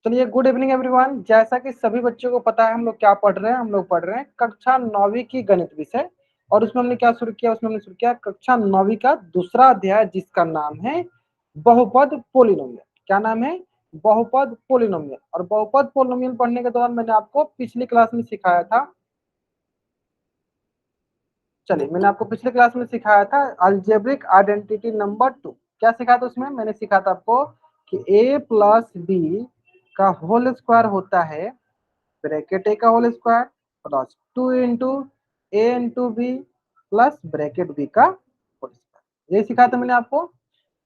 चलिए, good evening everyone. जैसा कि सभी बच्चों को पता है, हम लोग क्या पढ़ रहे हैं, हम लोग पढ़ रहे हैं कक्षा 9वीं की गणित विषय। और उसमें हमने क्या शुरू किया, उसमें हमने शुरू किया कक्षा 9वीं का दूसरा अध्याय, जिसका नाम है बहुपद पोलिनोमियल। क्या नाम है? बहुपद पोलिनोमियल। और बहुपद पोलिनोमियल पढ़ने के दौरान मैंने आपको पिछली क्लास में सिखाया था, चलिए मैंने आपको पिछले क्लास में सिखाया था अलजेब्रिक आइडेंटिटी नंबर 2। क्या सिखाया था उसमें? मैंने सिखाया था आपको कि a प्लस बी का होल स्क्वायर होता है ब्रैकेट ए का whole square plus 2 into A into B plus bracket B का होल स्क्वायर। ये सिखाया था मैंने आपको।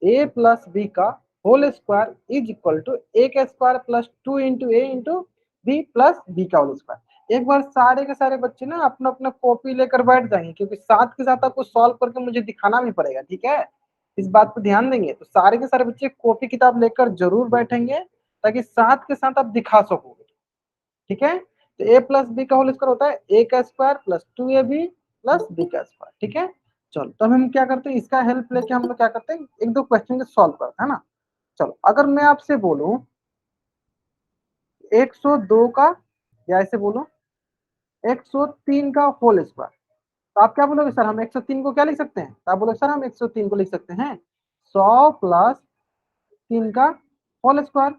a प्लस बी का whole square is equal to A का square plus 2 into A into B plus B का होल स्क्वायर। एक बार सारे के सारे बच्चे ना अपना अपना कॉपी लेकर बैठ जाएंगे, क्योंकि साथ के साथ आपको सॉल्व करके मुझे दिखाना भी पड़ेगा, ठीक है? इस बात पर ध्यान देंगे। तो सारे के सारे बच्चे कॉपी किताब लेकर जरूर बैठेंगे, ताकि साथ के साथ आप दिखा सकोगे, ठीक है? तो ए प्लस बी का होल स्क्वायर होता है ए का square plus 2ab plus B का स्क्वायर, ठीक है? चलो, तो हम क्या करते हैं, इसका हेल्प लेके हम लोग क्या करते हैं, एक दो क्वेश्चन को सॉल्व करते हैं ना। चलो, अगर मैं आपसे बोलूं 102 का, या ऐसे बोलूं 103 का होल स्क्वायर, तो आप क्या बोलोगे? सर हम 103 को क्या लिख सकते हैं? तो आप बोलोगे सर हम 103 को लिख सकते हैं 100 प्लस 3 का होल स्क्वायर।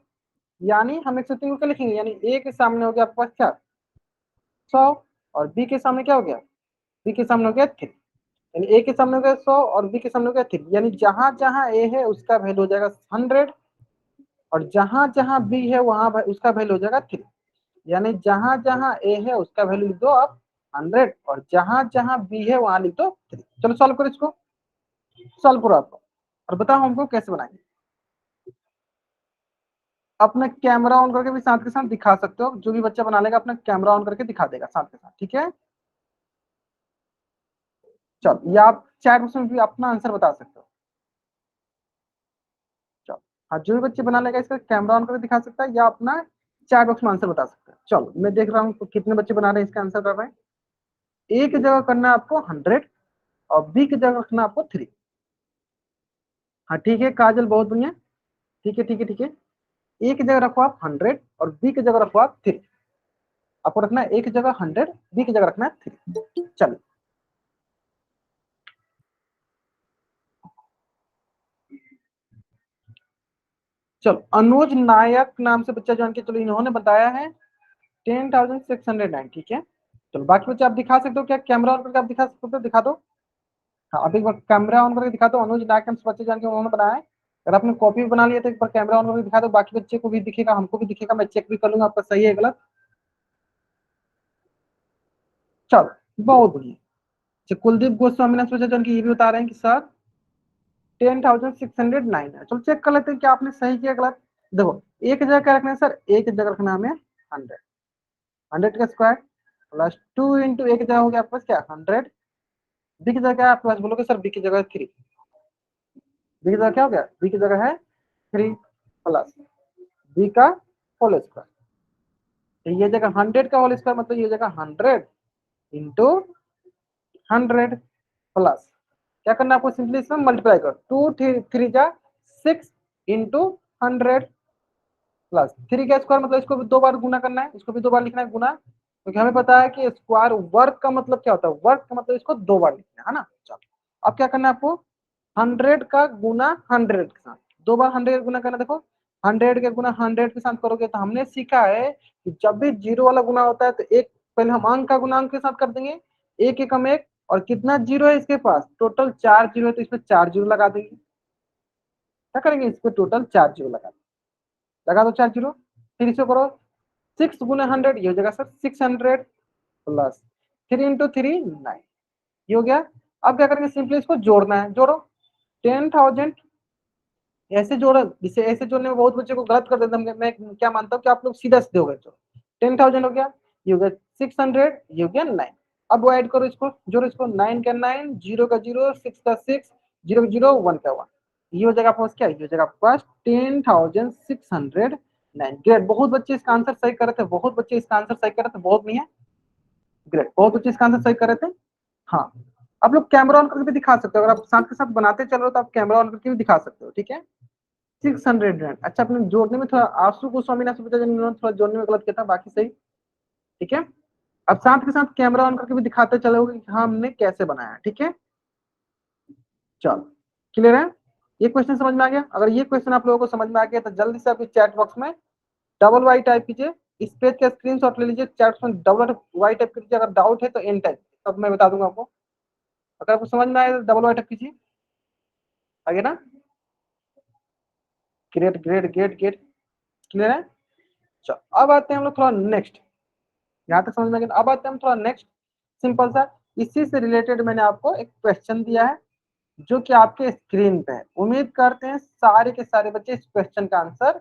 यानी हम 103 को क्या लिखेंगे? यानी ए के सामने हो गया आपके पास क्या, 100, और बी के सामने क्या हो गया? बी के सामने हो गया 3। यानी ए के सामने हो गया 100 और बी के सामने हो गया 3। यानी जहां जहां ए है उसका वैल्यू हो जाएगा 100, और जहां जहां बी है वहां उसका वैल्यू हो जाएगा 3। यानी जहां जहां ए है उसका वैल्यू लिख दो आप 100, और जहां जहां बी है वहां लिख दो 3। चलो सॉल्व करो इसको, सॉल्व करो आपको, और बताओ हमको कैसे बनाएंगे। अपना कैमरा ऑन करके भी साथ के साथ दिखा सकते हो, जो भी बच्चा बना लेगा अपना कैमरा ऑन करके दिखा देगा साथ के साथ, ठीक है? चलो, या आप चैट बॉक्स में भी अपना आंसर बता सकते हो। चलो, हाँ, जो भी बच्चे बना लेगा इसका कैमरा ऑन करके दिखा सकता है, या अपना चैट बॉक्स में आंसर बता सकता है। चलो, मैं देख रहा हूँ तो कितने बच्चे बना रहे हैं, इसका आंसर कर रहे हैं। ए की जगह करना है आपको 100, और बी की जगह रखना आपको 3। हाँ ठीक है काजल, बहुत बढ़िया, ठीक है ठीक है ठीक है। ए की जगह रखो आप 100 और बी की जगह रखो आप 3। आपको रखना है ए की जगह 100, बी की जगह रखना है 3। चलिए, चलो अनुज नायक नाम से बच्चा जान के, चलो इन्होंने बताया है 10,609, ठीक है? चलो, बाकी बच्चे आप दिखा सकते हो क्या? कैमरा ऑन करके आप दिखा सकते हो? दिखा दो। हाँ, अभी एक बार कैमरा ऑन करके दिखा दो। अनुज नायक नाम से बच्चे जान के उन्होंने बनाया है। अगर आपने कॉपी बना लिया तो एक बार कैमरा ऑन करके दिखा दो, बाकी बच्चे को भी दिखेगा, हमको भी दिखेगा, मैं चेक भी कर लूंगा आपका सही है गलत। चलो, बहुत बढ़िया। अच्छा, कुलदीप गोस्वामी नाम से बच्चा जान के ये भी बता रहे हैं कि सर 10,609 है। चलो चेक कर लेते हैं कि आपने सही किया गलत। देखो, एक जगह क्या रखना है सर? एक जगह रखना है हमें 100, 100 का स्क्वायर प्लस 2 इंटू एक जगह हो गया आपके पास क्या, 100। बी की जगह क्या है आपके पास? बोलोगे सर बी की जगह 3। बी की जगह क्या हो गया? बी की जगह है 3 प्लस बी का होल स्क्वायर। तो ये जगह 100 का होल स्क्वायर, मतलब ये जगह 100 इंटू 100 प्लस क्या करना है आपको? सिंपली इसमें मल्टीप्लाई करो, 2 3 जा 6 इंटू 100 प्लस 3 का स्क्वायर, मतलब इसको भी 2 बार गुना करना है, इसको भी 2 बार लिखना है गुना, क्योंकि हमें पता है कि स्क्वायर वर्ग का मतलब क्या होता है, वर्ग का मतलब इसको 2 बार लिखना है ना। चलो, अब क्या करना है आपको? 100 का गुना 100 के साथ 2 बार 100 गुना करना। देखो, 100 के गुना 100 के साथ करोगे तो हमने सीखा है कि जब भी जीरो वाला गुना होता है तो एक पहले हम अंक का गुना अंक के साथ कर देंगे, एक एकम एक, और कितना जीरो है इसके पास? टोटल 4 जीरो है, तो इसमें 4 जीरो लगा देंगे। क्या करेंगे? इस पे टोटल 4 जीरो लगा दो 4 जीरो। फिर इसको करो 6 गुना 100, ये हो जाएगा सर 600 प्लस 3 इंटू 3 9, ये हो गया। अब क्या करेंगे? सिंपली इसको जोड़ना है, जोड़ो 10,000। ऐसे जोड़ो, जिसे ऐसे जोड़ने में बहुत बच्चे को गलत कर देते हैं, मैं क्या मानता हूँ कि आप लोग सीधा सीधे हो गए। चलो, 10,000 हो गया, ये हो गया 600, ये हो गया 9। अब वो ऐड करो, इसको जोड़ो, इसको 9 का 9, 0 का 0, 6 का 6, 0 का 0, 1 का 1, ये हो जाएगा आपके पास क्या? ये हो जाएगा आपके पास 10,609। ग्रेट, बहुत बच्चे इसका आंसर सही कर रहे थे, बहुत बच्चे इसका आंसर सही कर रहे थे, बहुत नहीं है, ग्रेट, बहुत बच्चे इसका आंसर सही कर रहे थे। हाँ, आप लोग कैमरा ऑन करके भी दिखा सकते हो, अगर आप साथ के साथ बनाते चल रहे हो तो आप कैमरा ऑन करके भी दिखा सकते हो, ठीक है? 600 रैंड। अच्छा, अपने जोड़ने में थोड़ा आंसू गोस्वामी ने थोड़ा जोड़ने में गलत किया था, बाकी सही। ठीक है, अब साथ के साथ कैमरा ऑन करके भी दिखाते चलोगे कि हाँ हमने कैसे बनाया। ठीक है, चलो क्लियर है, ये क्वेश्चन समझ में आ गया। अगर ये क्वेश्चन आप लोगों को समझ में आ गया तो जल्दी से आप चैट बॉक्स में डबल वाई टाइप कीजिए, इस पेज का स्क्रीनशॉट ले लीजिए, चैट में डबल वाई टाइप कीजिए, अगर डाउट है तो एन टाइप, तब मैं बता दूंगा आपको। अगर आपको समझ में आए तो डबल वाई टाइप कीजिए, आगे ना। Great great great great, clear है। चलो अब आते हैं हम लोग थोड़ा नेक्स्ट, यहाँ तक समझ में आ गया। अब आते हैं हम थोड़ा नेक्स्ट, सिंपल सा इसी से रिलेटेड मैंने आपको एक क्वेश्चन दिया है जो कि आपके स्क्रीन पे है। उम्मीद करते हैं सारे के सारे बच्चे इस क्वेश्चन का आंसर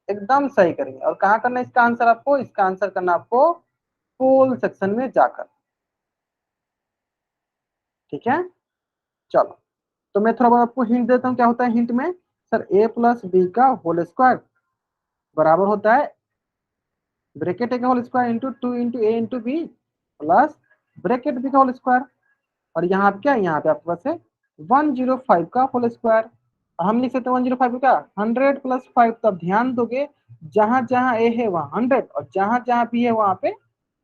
एकदम सही करेंगे। और कहाँ करना है इसका आंसर आपको, इसका आंसर करना आपको पोल सेक्शन में जाकर। ठीक है, चलो तो मैं थोड़ा बहुत आपको हिंट देता हूँ। क्या होता है हिंट में, सर ए प्लस बी का होल स्क्वायर बराबर होता है ब्रैकेट ए का whole square into 2 into A into B plus bracket B का होल स्क्वायर। और यहाँ पे क्या है, यहाँ पे आपके पास है 105 का होल स्क्वायर। हम लिख सकते हैं 105 का 100 प्लस 5। तब ध्यान दोगे जहां जहां ए है वहां 100 और जहां जहां बी है वहां पे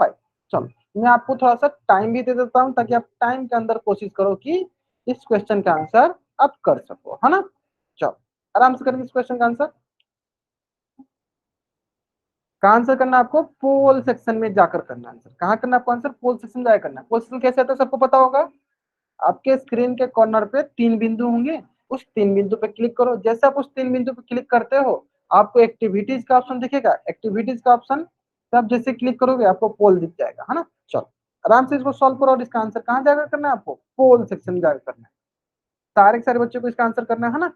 5। चलो मैं आपको थोड़ा सा टाइम भी दे देता हूँ ताकि आप टाइम के अंदर कोशिश करो कि इस क्वेश्चन का आंसर आप कर सको, है ना। चलो आराम से करेंगे इस क्वेश्चन का आंसर। का आंसर करना आपको पोल सेक्शन में जाकर करना आंसर। कहाँ करना आपको आंसर, पोल सेक्शन जाकर करना। पोल सेक्शन कैसे आता है सबको पता होगा। आपके स्क्रीन के कॉर्नर पे 3 बिंदु होंगे, उस 3 बिंदु पे क्लिक करो। जैसे आप उस 3 बिंदु पे क्लिक करते हो आपको एक्टिविटीज का ऑप्शन दिखेगा। एक्टिविटीज का ऑप्शन तब जैसे क्लिक करोगे आपको पोल दिख जाएगा, है ना। चलो आराम से इसको सॉल्व करो और इसका आंसर कहाँ जाकर करना है आपको, पोल सेक्शन में जाकर करना है। सारे के सारे बच्चों को इसका आंसर करना है ना।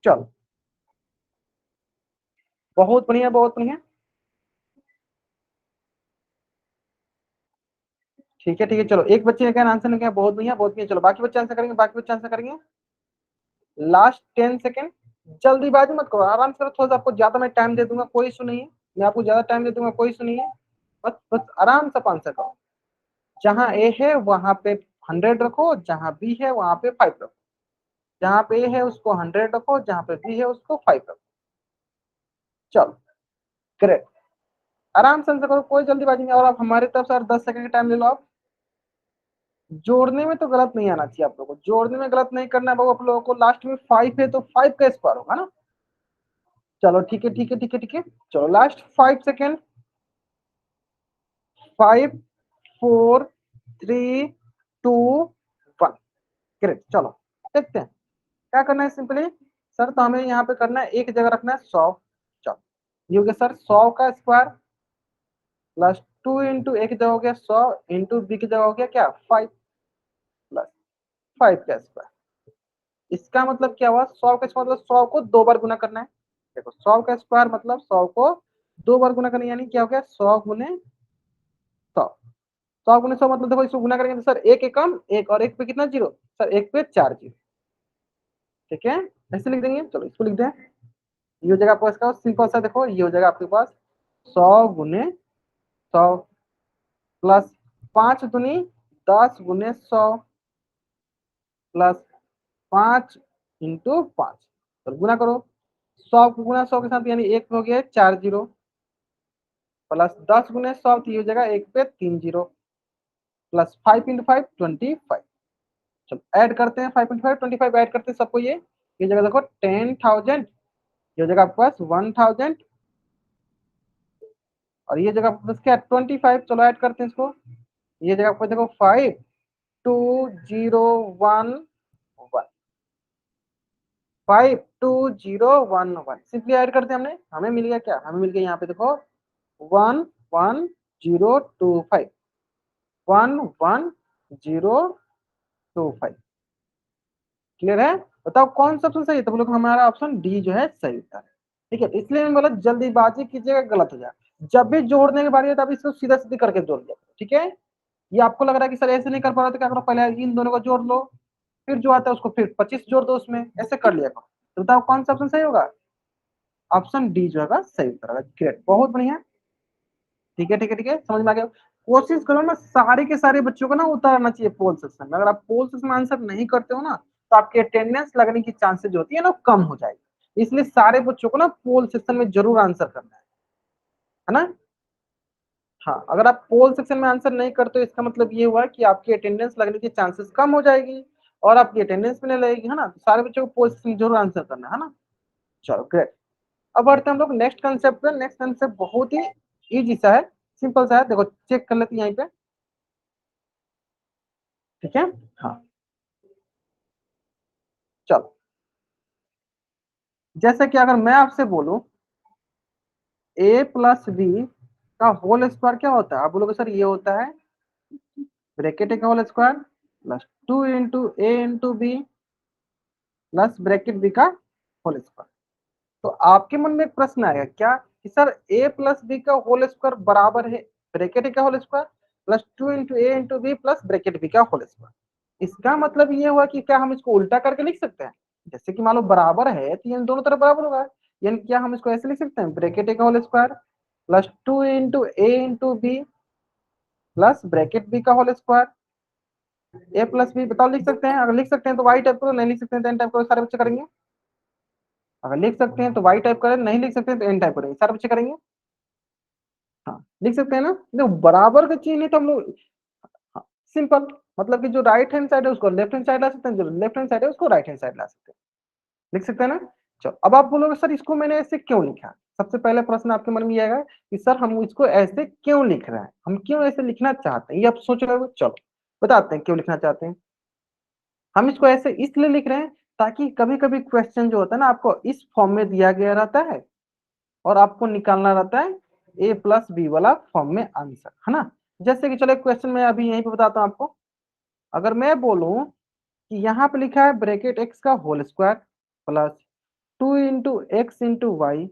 चलो बहुत बढ़िया बहुत बढ़िया। ठीक है चलो, एक बच्चे ने क्या आंसर नहीं किया, बहुत बढ़िया बहुत बढ़िया। चलो बाकी बच्चे आंसर करेंगे, बाकी बच्चे आंसर करेंगे। लास्ट 10 सेकेंड, जल्दीबाजी मत करो, आराम से करो। थोड़ा सा आपको ज्यादा मैं टाइम दे दूंगा, कोई इशू नहीं है। मैं आपको ज्यादा टाइम दे दूंगा, कोई इशू नहीं है। बस बस आराम से आंसर करो। जहां ए है वहां पे 100 रखो, जहां बी है वहां पे 5 रखो। जहां पे ए है उसको 100 रखो, जहां पे बी है उसको 5 रखो। चलो ग्रेट, आराम से आंसर करो, कोई जल्दीबाजी नहीं। और आप हमारी तरफ से 10 सेकंड का टाइम ले लो। आप जोड़ने में तो गलत नहीं आना चाहिए, आप लोगों को जोड़ने में गलत नहीं करना है बाबू। आप लोगों को लास्ट में 5 है तो 5 का स्क्वायर होगा ना। चलो ठीक है। चलो लास्ट 5 सेकेंड, 5 4 3 2 1। ग्रेट, चलो देखते हैं क्या करना है सिंपली। सर तो हमें यहाँ पे करना है, एक जगह रखना है 100। चलो ये हो गया सर 100 का स्क्वायर प्लस 2 इंटू एक जगह हो गया 100 इंटू बी की जगह हो गया क्या 5 प्लस 5 का स्क्वायर। इसका मतलब क्या हुआ, 100 का स्क्वायर मतलब 100 को 2 बार गुना करना है। देखो 100 का स्क्वायर मतलब 100 को 2 बार गुना करना, यानी क्या हो गया 100 गुने 100। 100 गुने 100 मतलब देखो इसको गुना करेंगे तो सर एक एकम एक और एक पे कितना जीरो, सर एक पे 4 जीरो। ठीक है, ऐसे लिख देंगे। चलो इसको लिख दें, ये हो जाएगा आपके पास का सिंपल सा। देखो ये हो जाएगा आपके पास 100 गुने 100 प्लस 5 दूनी 10 गुने 100 प्लस 5 इंटू 5। तो गुना करो 100 गुना 100 के साथ, यानी एक हो गया 4 जीरो प्लस 10 गुने 100 तो ये हो जाएगा एक पे 3 जीरो प्लस 5 इंटू 5 25। चलो ऐड करते हैं 5 इंटू 5 25 ऐड करते हैं सबको। ये जगह देखो 10,000, ये जगह आपके पास 1,000 और ये जगह आपके पास क्या 25। चलो ऐड करते हैं इसको। ये जगह आपको देखो 5 2 0 1 1 5 2 0 1 1 सिंपली ऐड करते हैं हमने, हमें मिल गया क्या, हमें मिल गया यहाँ पे देखो 1 1 0 2 5 1 1 0 2 5। क्लियर है, बताओ कौन सा ऑप्शन सही है। तो बोलो हमारा ऑप्शन डी जो है सही उत्तर है। ठीक है, इसलिए मैं बोला जल्दीबाजी कीजिएगा गलत हो जाए। जब भी जोड़ने की बारी है तब इसको सीधा सीधी करके जोड़ लिया। ठीक है, ये आपको लग रहा है कि सर ऐसे नहीं कर पा रहा तो क्या करो, पहले इन दोनों को जोड़ लो, फिर जो आता है उसको फिर 25 जोड़ दो उसमें, ऐसे कर लिया करो। तो बताओ कौन सा ऑप्शन सही होगा, ऑप्शन डी जो है सही उत्तर होगा। ग्रेट, बहुत बढ़िया। ठीक है समझ में आ गया। कोशिश करो ना सारे के सारे बच्चों को ना उतारना चाहिए पोल सेक्शन में। अगर आप पोल सेक्शन में आंसर नहीं करते हो ना तो आपकी अटेंडेंस लगने की चांसेस जो होती है ना वो कम हो जाएगी। इसलिए सारे बच्चों को ना पोल सेक्शन में जरूर आंसर करना है ना। हाँ, अगर आप पोल सेक्शन में आंसर नहीं करते हो इसका मतलब ये हुआ कि आपकी अटेंडेंस लगने की चांसेस कम हो जाएगी और आपकी अटेंडेंस में नहीं लगेगी, है ना। तो सारे बच्चों को पोल सेक्शन में जरूर आंसर करना है ना। चलो ग्रेट। अब बढ़ते हैं हम लोग नेक्स्ट कंसेप्ट पे। नेक्स्ट कंसेप्ट बहुत ही इजी सा है, सिंपल सा है। देखो चेक कर लेते हैं यहीं पे, ठीक है। हाँ चलो, जैसे कि अगर मैं आपसे बोलूं ए प्लस बी का होल स्क्वायर क्या होता है, आप बोलोगे सर ये होता है ब्रैकेट ए का whole square plus 2 × a × b plus bracket B का होल स्क्वायर। तो आपके मन में एक प्रश्न आएगा क्या कि सर a प्लस बी का होल स्क्वायर बराबर है ब्रैकेट ए का whole square plus 2 × a × b plus bracket B का होल स्क्वायर। इसका मतलब ये हुआ कि क्या हम इसको उल्टा करके लिख सकते हैं। जैसे कि मान लो बराबर है तो ये दोनों तरफ बराबर होगा, यानी क्या हम इसको ऐसे लिख सकते हैं ब्रैकेट ए का whole square plus 2 × a × b plus bracket B का whole square. A plus b बताओ लिख सकते हैं? अगर लिख सकते हैं तो वाई टाइप करो, नहीं लिख सकते हैं तो एन टाइप करो, सारे बच्चे करेंगे। अगर लिख सकते हैं तो वाई टाइप करें, नहीं लिख सकते हैं तो एन टाइप करेंगे, सारे बच्चे करेंगे। हाँ लिख सकते हैं ना। देखो बराबर का चिन्ह है तो हम लोग, हाँ, सिंपल, मतलब कि जो राइट हैंड साइड है उसको लेफ्ट हैंड साइड ला सकते हैं, जो लेफ्ट हैंड साइड है उसको राइट हैंड साइड ला सकते हैं। लिख सकते हैं ना। चलो अब आप बोलोगे सर इसको मैंने ऐसे क्यों लिखा। सबसे पहले प्रश्न आपके मन में ये आएगा कि सर हम इसको ऐसे क्यों लिख रहे हैं, हम क्यों ऐसे लिखना चाहते हैं, ये आप सोच रहे हो। चलो बताते हैं क्यों लिखना चाहते हैं। हम इसको ऐसे इसलिए लिख रहे हैं ताकि कभी कभी क्वेश्चन जो होता है ना आपको इस फॉर्म में दिया गया रहता है और आपको निकालना रहता है ए प्लस बी वाला फॉर्म में आंसर, है ना। जैसे कि चलो एक क्वेश्चन मैं अभी यहीं पे बताता हूँ आपको। अगर मैं बोलूं कि यहाँ पे लिखा है ब्रैकेट एक्स का whole square plus 2 × x × y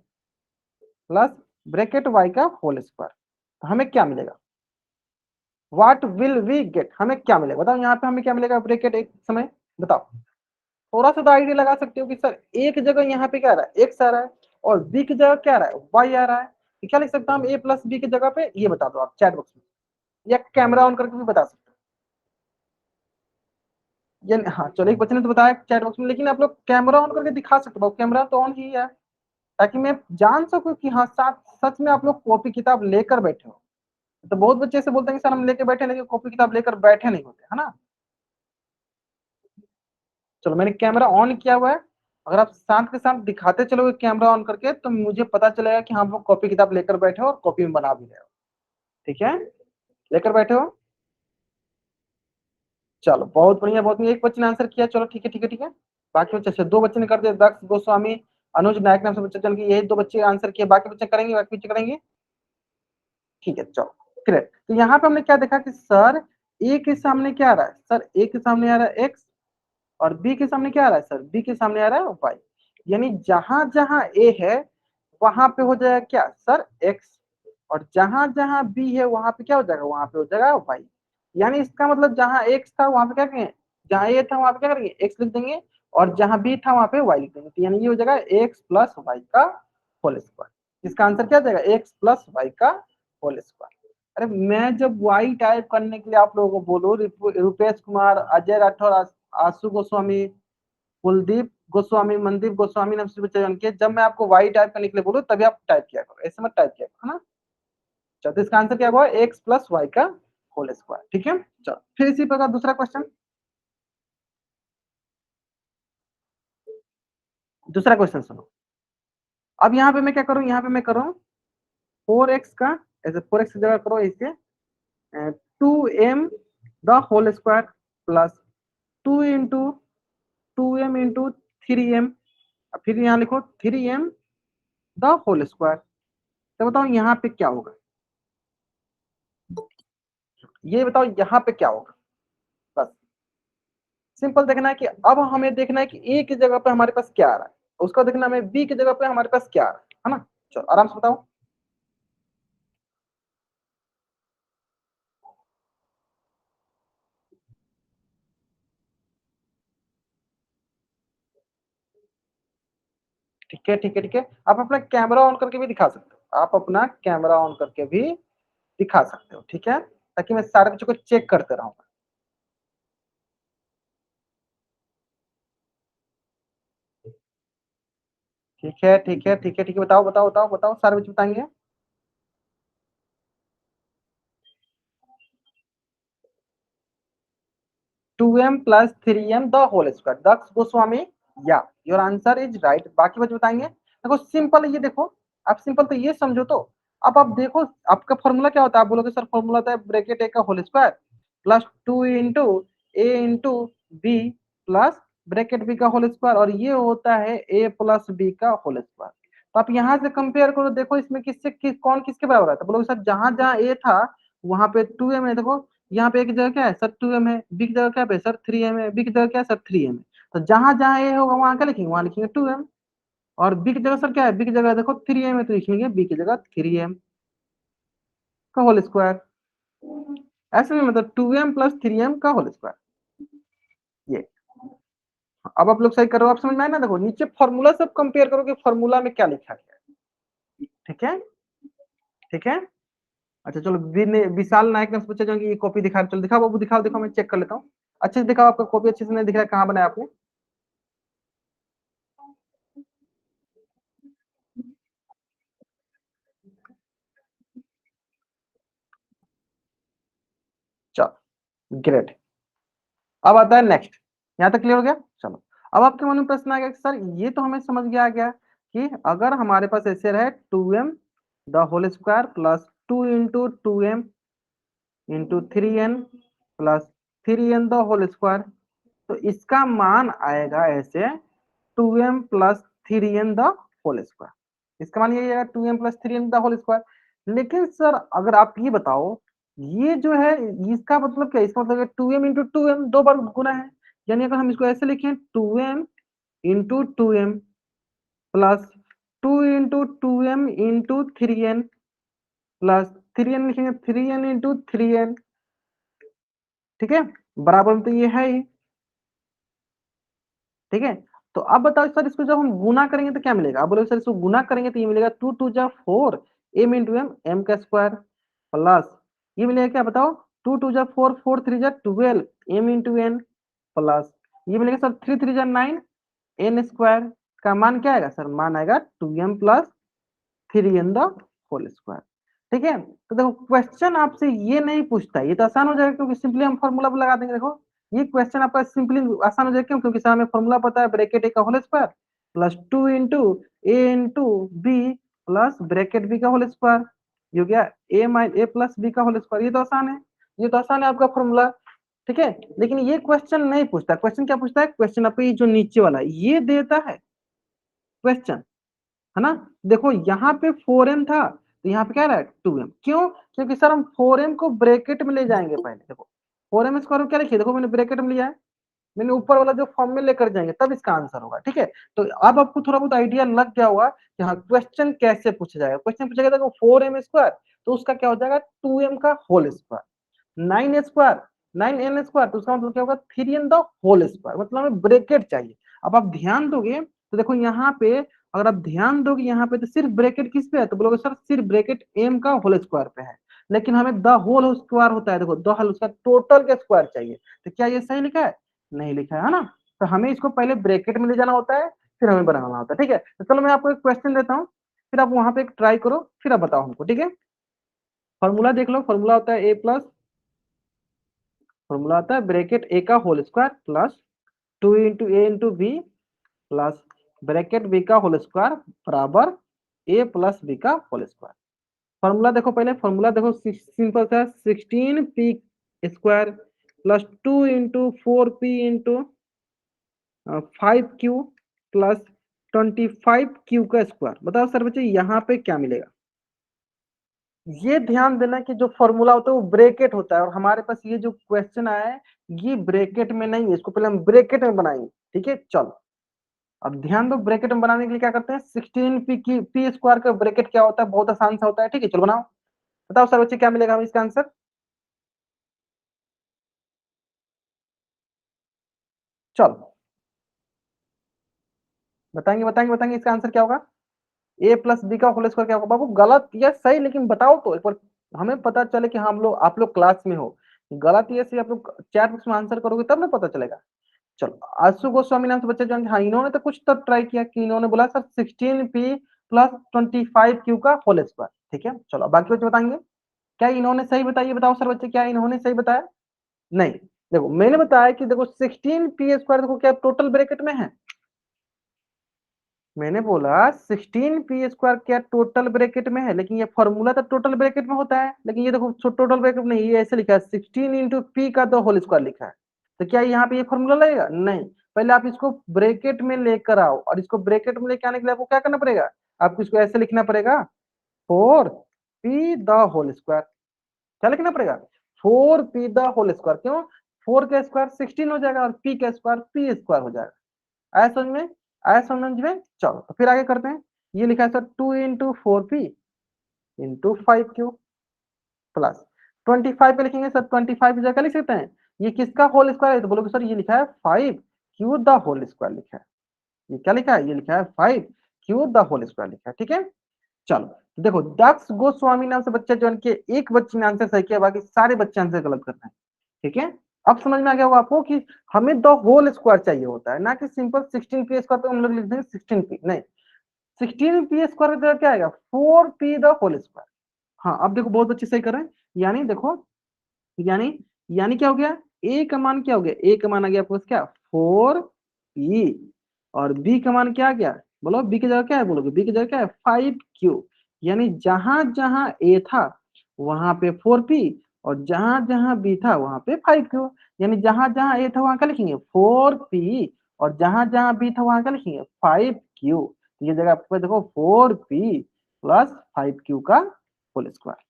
plus bracket y का होल स्क्वायर, तो हमें क्या मिलेगा। व्हाट विल वी गेट, हमें क्या मिलेगा बताओ। यहाँ पे हमें क्या मिलेगा ब्रैकेट एक समय, बताओ। थोड़ा सा तो आइडिया लगा सकते हो कि सर एक जगह यहाँ पे क्या आ रहा है एक्स आ रहा है और बी की जगह क्या आ रहा है वाई आ रहा है, तो क्या लिख सकता हूँ हम ए प्लस बी की जगह पे, ये बता दो आप चैट बॉक्स में या कैमरा ऑन करके भी बता सकते हो। ये हाँ चलो एक बच्चे ने तो बताया चैट बॉक्स में, लेकिन आप लोग कैमरा ऑन करके दिखा सकते हो, कैमरा तो ऑन ही है ताकि मैं जान सकूं कि हाँ साथ सच में आप लोग कॉपी किताब लेकर बैठे हो। तो बहुत बच्चे ऐसे बोलते हैं कि सर हम लेके बैठे, लेकिन कॉपी किताब लेकर बैठे नहीं होते, है ना। चलो मैंने कैमरा ऑन किया हुआ है, अगर आप साथ के साथ दिखाते चलोगे कैमरा ऑन करके तो मुझे पता चलेगा कि हाँ आप लोग कॉपी किताब लेकर बैठे हो और कॉपी में बना भी रहे हो, ठीक है। लेकर बैठे हो, चलो बहुत बढ़िया बहुत बढ़िया। एक बच्चे ने आंसर किया, चलो ठीक है ठीक है ठीक है। बाकी बच्चे से दो बच्चे ने कर दिया, दक्ष गोस्वामी अनुज नायक नाम से बच्चे, चल के यही दो बच्चे आंसर किए, बाकी बच्चे करेंगे, बाकी बच्चे करेंगे, ठीक है चलो ग्रेट। तो यहाँ पे हमने क्या देखा कि सर ए के सामने क्या आ रहा है, सर ए के सामने आ रहा है एक्स और बी के सामने क्या आ रहा है, सर बी के सामने आ रहा है वाई। यानी जहां जहां ए है वहां पे हो जाएगा क्या सर एक्स, और जहां जहां बी है वहां पे क्या हो जाएगा, वहां पे हो जाएगा वाई। यानी इसका मतलब जहां एक्स था वहां पे क्या करेंगे, जहां ए था वहां पे क्या करेंगे एक्स लिख देंगे और जहां बी था वहां पे वाई लिख देंगे। तो यानी ये हो जाएगा एक्स प्लस वाई का होल स्क्वायर। इसका आंसर क्या जाएगा एक्स प्लस वाई का होल स्क्वायर। अरे मैं जब वाई टाइप करने के लिए आप लोगों को बोलो रुपेश कुमार, अजय राठौर, आशु गोस्वामी, कुलदीप गोस्वामी, मनदीप गोस्वामी नाम से बच्चे उनके, जब मैं आपको वाई टाइप करने के लिए बोलूं तभी आप टाइप किया करो, ऐसे मत टाइप किया करो, है ना। चलो तो इसका आंसर क्या हुआ एक्स प्लस वाई का होल स्क्वायर, ठीक है। चलो फिर इसी प्रकार दूसरा क्वेश्चन, दूसरा क्वेश्चन सुनो। अब यहाँ पे मैं क्या करूँ, यहाँ पे मैं करूँ 4x का, ऐसे 4x की जगह करो इसे 2m the whole square plus 2 × 2m × 3m, फिर यहाँ लिखो 3m द होल स्क्वायर। तो बताओ यहाँ पे क्या होगा, ये बताओ यहाँ पे क्या होगा। बस सिंपल देखना है कि अब हमें देखना है कि ए की जगह पे हमारे पास क्या आ रहा है, उसका देखना हमें बी की जगह पे हमारे पास क्या आ रहा है ना। चलो आराम से बताओ। ठीक है ठीक है ठीक है। आप अपना कैमरा ऑन करके भी दिखा सकते हो, आप अपना कैमरा ऑन करके भी दिखा सकते हो, ठीक है। ताकि मैं सारे बच्चों को चेक करते रहूंगा। ठीक है ठीक है ठीक है ठीक है, बताओ बताओ बताओ बताओ, सारे बच्चे बताएंगे। 2m plus 3m the whole square, दक्ष गोस्वामी, या योर आंसर इज राइट। बाकी बच्चे बताएंगे। देखो सिंपल है ये, देखो आप सिंपल तो ये समझो तो। अब आप देखो आपका फॉर्मूला क्या होता है, आप बोलोगे सर फॉर्मूला होता है ब्रैकेट ए का whole square plus 2 into A into B plus bracket B का होल स्क्वायर, और ये होता है ए प्लस बी का होल स्क्वायर। तो आप यहाँ से कंपेयर करो, देखो इसमें कौन किसके बराबर आता है। बोलोगे सर जहां जहां ए था वहां पे 2m है, देखो यहाँ पे एक जगह क्या है सर 2m है, बी की जगह क्या पे सर 3m है, बी की जगह क्या है सर 3m है। तो जहां जहां ए होगा वहां क्या लिखेंगे, वहां लिखेंगे 2m। और बी की जगह सर क्या है, बी की जगह देखो 3m है, तो लिखेंगे बी की जगह 3m का होल स्क्वायर। ऐसे में मतलब 2m प्लस 3m का होल स्क्वायर। ये अब आप लोग सही करो, आप समझ में आए ना। देखो नीचे फॉर्मूला सब कंपेयर करो कि फॉर्मूला में क्या लिखा गया है। ठीक है ठीक है। अच्छा चलो, विशाल नायक ने पूछा जो कि ये कॉपी दिखा, चलो दिखाओ बाबू, दिखाओ दिखाओ, मैं चेक कर लेता हूँ। अच्छे से दिखाओ, आपका कॉपी अच्छे से नहीं दिख रहा है, कहाँ बनाया आपने। चलो ग्रेट। अब आता है नेक्स्ट। यहाँ तक क्लियर हो गया। चलो अब आपके मन में प्रश्न आ गया कि सर ये तो हमें समझ गया गया कि अगर हमारे पास ऐसे रहे 2m the whole square plus 2 into 2m into 3n plus 3n the whole square, तो इसका मान आएगा ऐसे 2m plus 3n the whole square. इसका मान ये आएगा 2m plus 3n the whole square. लेकिन सर अगर आप ये बताओ, ये जो है इसका मतलब क्या है? इसका मतलब 2m इंटू 2m दो बार गुना है, यानी अगर हम इसको ऐसे लिखें 2m into 2m plus 2 into 2m into 3n plus 3n लिखेंगे 3n इंटू 3n। ठीक है, बराबर में तो ये है ही। ठीक है, तो अब बताओ सर इसको जब हम गुना करेंगे तो क्या मिलेगा। अब बोलो सर इसको गुना करेंगे तो ये मिलेगा 2 2 जा 4 m इंटू m, m का स्क्वायर प्लस ये मिलेगा क्या बताओ, 2 2 जा 4, 4 3 जा 12 m इंटू n प्लस ये मिलेगा सर 3 3 जा 9 n स्क्वायर। का मान क्या आएगा सर, मान आएगा 2m plus 3n the whole square. ठीक है, तो देखो क्वेश्चन आपसे ये नहीं पूछता, ये तो आसान हो जाएगा क्योंकि सिंपली हम फॉर्मूला लगा देंगे। देखो ये क्वेश्चन आपका सिंपली आसान हो जाएगा, क्यों, क्योंकि सर हमें फॉर्मूला पता है ब्रैकेट ए का whole square plus 2 into a into B plus bracket B का होल स्क्वायर। ये हो गया a प्लस बी का होल स्क्वायर। ये तो आसान है, ये तो आसान है आपका फॉर्मूला। ठीक है, लेकिन ये क्वेश्चन नहीं पूछता। क्वेश्चन क्या पूछता है, क्वेश्चन आपको ये जो नीचे वाला है ये देता है क्वेश्चन, है ना। देखो यहाँ पे 4m था तो यहाँ पे क्या रहा है 2m, क्यों, क्योंकि सर हम 4m को ब्रैकेट में ले जाएंगे पहले। देखो 4m स्क्वायर को क्या लिखिए, देखो मैंने ब्रैकेट में लिया है, मैंने ऊपर वाला जो फॉर्म में लेकर जाएंगे तब इसका आंसर होगा। ठीक है, तो अब आपको थोड़ा बहुत आइडिया लग गया होगा कि हाँ क्वेश्चन कैसे पूछा जाएगा। क्वेश्चन पूछा देखो 4m स्क्वायर तो उसका क्या हो जाएगा 2m का whole square, 9 square 9n square तो उसका मतलब क्या होगा 3n द होल स्क्वायर, मतलब हमें ब्रैकेट चाहिए। अब आप ध्यान दोगे तो देखो यहाँ पे, अगर आप ध्यान दोगे यहाँ पे तो सिर्फ ब्रैकेट किस पे है, तो बोलोगे सर सिर्फ ब्रैकेट m का होल स्क्वायर पे है, लेकिन हमें द होल स्क्वायर होता है, देखो द होल उसका टोटल का स्क्वायर चाहिए। तो क्या ये सही लिखा है, नहीं लिखा है ना। तो हमें इसको पहले ब्रैकेट में ले जाना होता है, फिर हमें बनाना होता है। ठीक है, तो चलो मैं आपको एक क्वेश्चन देता हूँ, फिर आप वहां पे एक ट्राई करो, फिर आप बताओ हमको। ठीक है, फॉर्मूला देख लो, फॉर्मूला होता है ए प्लस, फॉर्मूला आता है ब्रैकेट ए का whole square plus 2 into a into b plus bracket b का होल स्क्वायर बराबर a प्लस b का होल स्क्वायर। फॉर्मूला देखो, पहले फॉर्मूला देखो, सिंपल सा 16p square plus 2 into 4p into 5q plus 25q का स्क्वायर। बताओ सर बच्चे यहाँ पे क्या मिलेगा। ये ध्यान देना कि जो फॉर्मूला होता है वो ब्रैकेट होता है, और हमारे पास ये जो क्वेश्चन आया है ये ब्रैकेट में नहीं है, इसको पहले हम ब्रैकेट में बनाएंगे। ठीक है, चलो अब ध्यान दो, ब्रैकेट में बनाने के लिए क्या करते हैं, 16p की p स्क्वायर का ब्रैकेट क्या होता है, बहुत आसान सा होता है। ठीक है, चलो बनाओ, बताओ सर बच्चे क्या मिलेगा हमें इसका आंसर। चलो बताएंगे बताएंगे बताएंगे, इसका आंसर क्या होगा, a प्लस बी का होल स्क्वायर क्या होगा। बाबू गलत या सही, लेकिन बताओ तो एक बार, हमें पता चले कि हम लोग आप लोग क्लास में हो। गलत ये से आप लोग चैट बॉक्स में आंसर करोगे तब ना पता चलेगा। चलो आशु गोस्वामी नाम से बच्चे जो हाँ इन्होंने तो कुछ तब ट्राई किया कि इन्होंने बोला सर 16p प्लस 25q का होल स्क्वायर। ठीक है, चलो बाकी बच्चे बताएंगे क्या इन्होंने सही बताया, बताओ सर बच्चे क्या इन्होंने सही बताया? नहीं, देखो मैंने बताया कि देखो 16p² देखो क्या टोटल ब्रैकेट में है, मैंने बोला 16p² क्या टोटल ब्रैकेट में है, लेकिन ये फॉर्मूला तो टोटल ब्रैकेट में होता है, लेकिन ये देखो टोटल ब्रैकेट नहीं, ये ऐसे लिखा है 16 इंटू पी का द होल स्क्वायर लिखा है। तो क्या यहाँ पे ये फॉर्मूला लगेगा? नहीं, पहले आप इसको ब्रैकेट में लेकर आओ, और इसको ब्रैकेट में लेकर आने के लिए आपको क्या करना पड़ेगा, आपको इसको ऐसे लिखना पड़ेगा 4p द होल स्क्वायर। क्या लिखना पड़ेगा? 4p the whole square. क्यों? 4 का स्क्वायर 16 हो जाएगा और p का स्क्वायर p² हो जाएगा। आया समझ में? आया समझ में? चलो तो फिर आगे करते हैं। ये लिखा है sir 2 into 4p into 5q plus 25 पे लिखेंगे सर 25 की जगह लिख सकते हैं ये किसका होल स्क्वायर है, तो बोलोगे सर ये लिखा है 5q द होल स्क्वायर लिखा है। ये क्या लिखा है? ये लिखा है 5q द होल स्क्वायर लिखा है। ठीक है, चलो देखो दक्ष गोस्वामी नाम से बच्चा जो के एक बच्चे ने आंसर सही किया, बाकी सारे बच्चे आंसर गलत कर रहे हैं। ठीक है, अब समझ में आ गया होगा आपको कि हमें द होल स्क्वायर चाहिए होता है, ना कि सिंपल 16p² पे हम लोग लिख देंगे 16p। नहीं, 16p² की जगह क्या आएगा? 4p the whole square. हाँ अब देखो बहुत अच्छे सही कर रहे हैं, यानी देखो यानी यानी क्या हो गया, ए का मान क्या हो गया, ए का मान आ गया आपको क्या 4p, और बी का मान क्या आ गया, बोलो बी की जगह क्या है, बोलोगे बी की जगह क्या है 5q। यानी जहां जहां ए था वहां पे 4p, और जहां जहां बी था वहां पे 5q। यानी जहां जहां ए था वहां क्या लिखेंगे 4p, और जहां जहां बी था वहां क्या लिखेंगे 5q। ये जगह आपको देखो 4p प्लस 5q का होल स्क्वायर।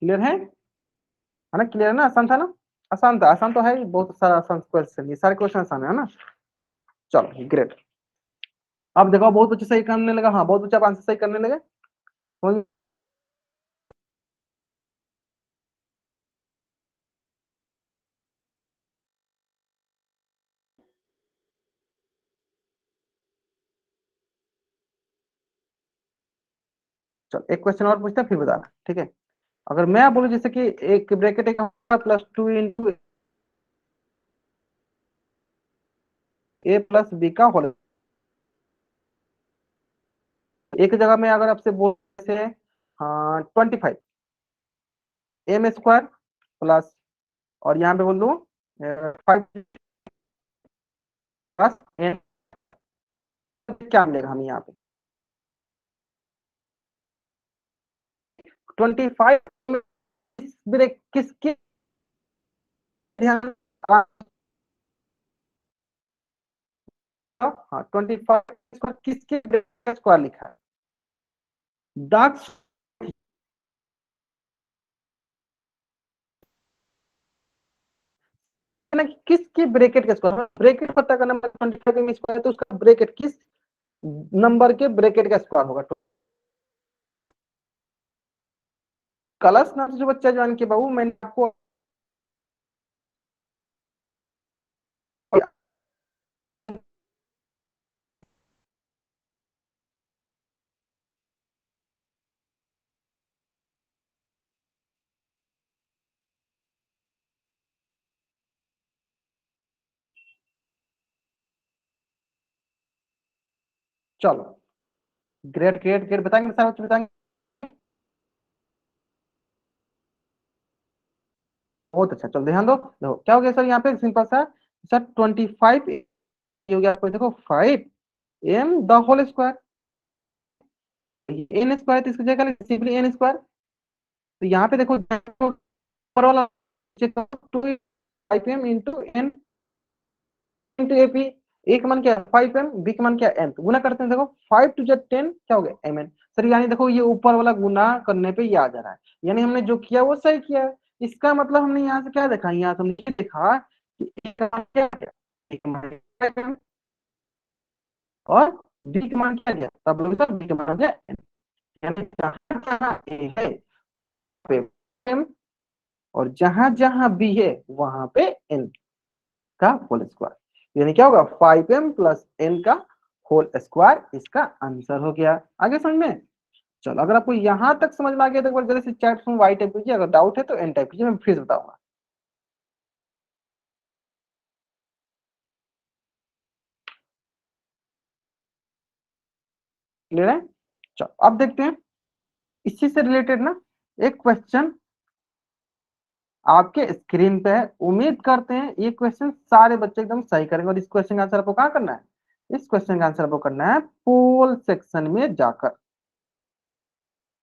क्लियर है ना? क्लियर है ना? आसान था ना? आसान था, आसान तो है ही, बहुत सारा आसान क्वेश्चन, ये सारे क्वेश्चन आसान है ना। चलो ग्रेट, अब देखो बहुत बच्चे सही करने लगा, हाँ बहुत बच्चे आंसर सही करने लगे। चलो एक क्वेश्चन और पूछते हैं फिर बताना, ठीक है? अगर मैं बोलूं जैसे कि एक ब्रैकेट एक +2 इंटू ए प्लस बी का होल, एक जगह में अगर आपसे बोल से हाँ 25 m² प्लस, और यहाँ पे बोल दूं 5 प्लस n, क्या मिलेगा हमें यहाँ पे 25 ब्रेक किसके ध्यान, हाँ 25 किसके स्क्वायर लिखा है, दक्ष ना किसके ब्रैकेट का स्क्वायर, ब्रैकेट पता करना 25 में स्क्वायर तो उसका ब्रैकेट किस नंबर के ब्रैकेट का स्क्वायर होगा। तो कलश नाम से जो बच्चा ज्वाइन किया बाबू, मैंने आपको चलो ग्रेट ग्रेट ग्रेट बताएंगे सारे बच्चे बताएंगे, बहुत अच्छा। चलो ध्यान दो, देखो क्या हो गया सर यहाँ पे सिंपल सा सर 25 हो गया आपको देखो 5m the whole square, n square तो इसकी जगह सिंपली n स्क्वायर। तो यहाँ पे देखो ऊपर वाला 5m into n into AP, A का मान क्या है 5m, बी का मान क्या है m, तो गुना करते हैं देखो 5 टू 10 क्या हो गया mn। सर यानी देखो ये ऊपर वाला गुना करने पे ये आ जा रहा है, यानी हमने जो किया वो सही किया है। इसका मतलब हमने यहाँ से क्या देखा, यहाँ से हमने ये देखा कि ए का मान क्या है, ए का मान 5m, और बी का मान क्या दिया, तब लोग सर बी का मान है n। यानी जहां जहां ए है पे m, और जहां जहां बी है वहां पे n का होल स्क्वायर, यानी क्या होगा 5m प्लस n का होल स्क्वायर, इसका आंसर हो गया। आगे समझ में? चलो अगर आपको यहाँ तक समझ में आ गया तो एक बार जल्दी से चैट में वाई टाइप कीजिए, अगर डाउट है तो एन टाइप कीजिए, मैं फिर से बताऊंगा। क्लियर है? चलो अब देखते हैं इसी से रिलेटेड ना एक क्वेश्चन आपके स्क्रीन पे है। उम्मीद करते हैं ये क्वेश्चन सारे बच्चे एकदम सही करेंगे, और इस क्वेश्चन का आंसर आपको कहाँ करना है, इस क्वेश्चन का आंसर आपको करना है पोल सेक्शन में जाकर।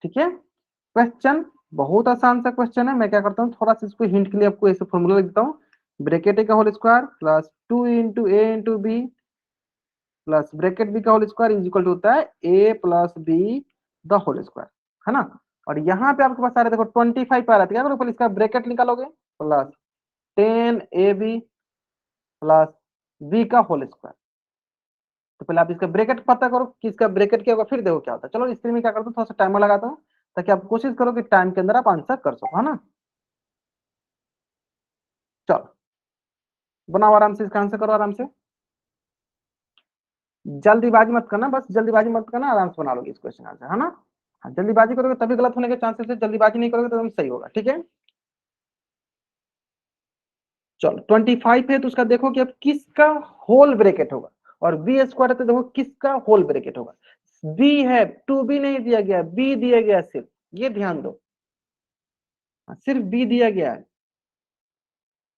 ठीक है, क्वेश्चन बहुत आसान सा क्वेश्चन है। मैं क्या करता हूँ, थोड़ा सा इसको हिंट के लिए आपको ऐसे फॉर्मूला लिख देता हूँ, ब्रैकेट ए का whole square plus 2 × a × b plus bracket B का whole square is equal to होता है a + b the whole square, है ना। और यहाँ पे आपके पास आ रहा है, देखो 25 आ रहा है, क्या करो पहले इसका ब्रैकेट निकालोगे, प्लस 10ab प्लस b का होल स्क्वायर। तो पहले आप इसका ब्रैकेट पता करो कि इसका ब्रैकेट क्या होगा, फिर देखो क्या होता है। चलो इसके लिए मैं क्या करता हूँ, थोड़ा सा टाइमर लगाता हूँ ताकि आप कोशिश करो कि टाइम के अंदर आप आंसर कर सको, है ना। चलो बनाओ आराम से, इसका आंसर करो आराम से, जल्दीबाजी मत करना, बस जल्दीबाजी मत करना, आराम से बना लोगे इस क्वेश्चन आंसर, है ना। हाँ, जल्दीबाजी करोगे तभी गलत होने के चांसेस है, जल्दीबाजी नहीं करोगे तो एकदम सही होगा। ठीक है, चलो 25 है तो उसका देखो कि अब किसका होल ब्रैकेट होगा, और बी स्क्वायर है तो देखो किसका होल ब्रैकेट होगा। बी है, 2b नहीं दिया गया, बी दिया गया सिर्फ, ये ध्यान दो, सिर्फ बी दिया गया है।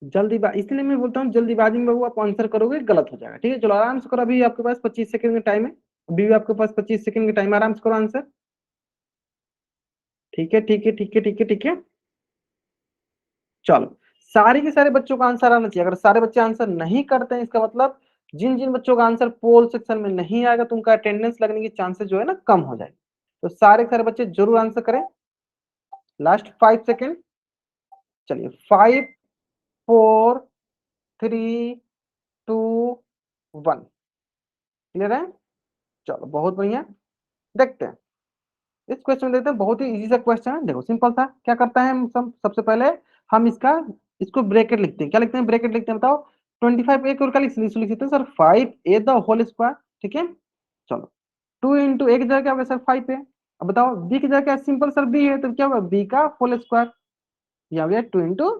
जल्दीबाजी, इसलिए मैं बोलता हूँ जल्दीबाजी में बाबू आप आंसर करोगे गलत हो जाएगा। ठीक है, चलो आराम से करो, अभी आपके पास 25 सेकंड का टाइम है, अभी भी आपके पास 25 सेकंड का टाइम है, आराम से करो आंसर। ठीक है ठीक है ठीक है ठीक है ठीक है, चलो सारे के सारे बच्चों का आंसर आना चाहिए। अगर सारे बच्चे आंसर नहीं करते हैं, इसका मतलब जिन जिन बच्चों का आंसर पोल सेक्शन में नहीं आएगा तो उनका अटेंडेंस लगने की चांसेस जो है ना कम हो जाएगी। तो सारे के सारे बच्चे जरूर आंसर करें। लास्ट 5 सेकेंड, चलिए 5 4 3 2 1। क्लियर है? चलो बहुत बढ़िया, देखते हैं इस क्वेश्चन में, देखते हैं बहुत ही इजी सा क्वेश्चन है। देखो सिंपल था, क्या करता है हम सब, सबसे पहले हम इसको ब्रैकेट लिखते हैं। क्या लिखते हैं, ब्रैकेट लिखते हैं, बताओ 25 एक और क्या लिख सकते हैं sir, 5a the whole square. ठीक है, चलो 2 × a की जगह क्या होगा सर, 5a। अब बताओ b की जगह क्या, सिंपल सर b है तो क्या होगा, b का होल स्क्वायर, या हो गया 2 ×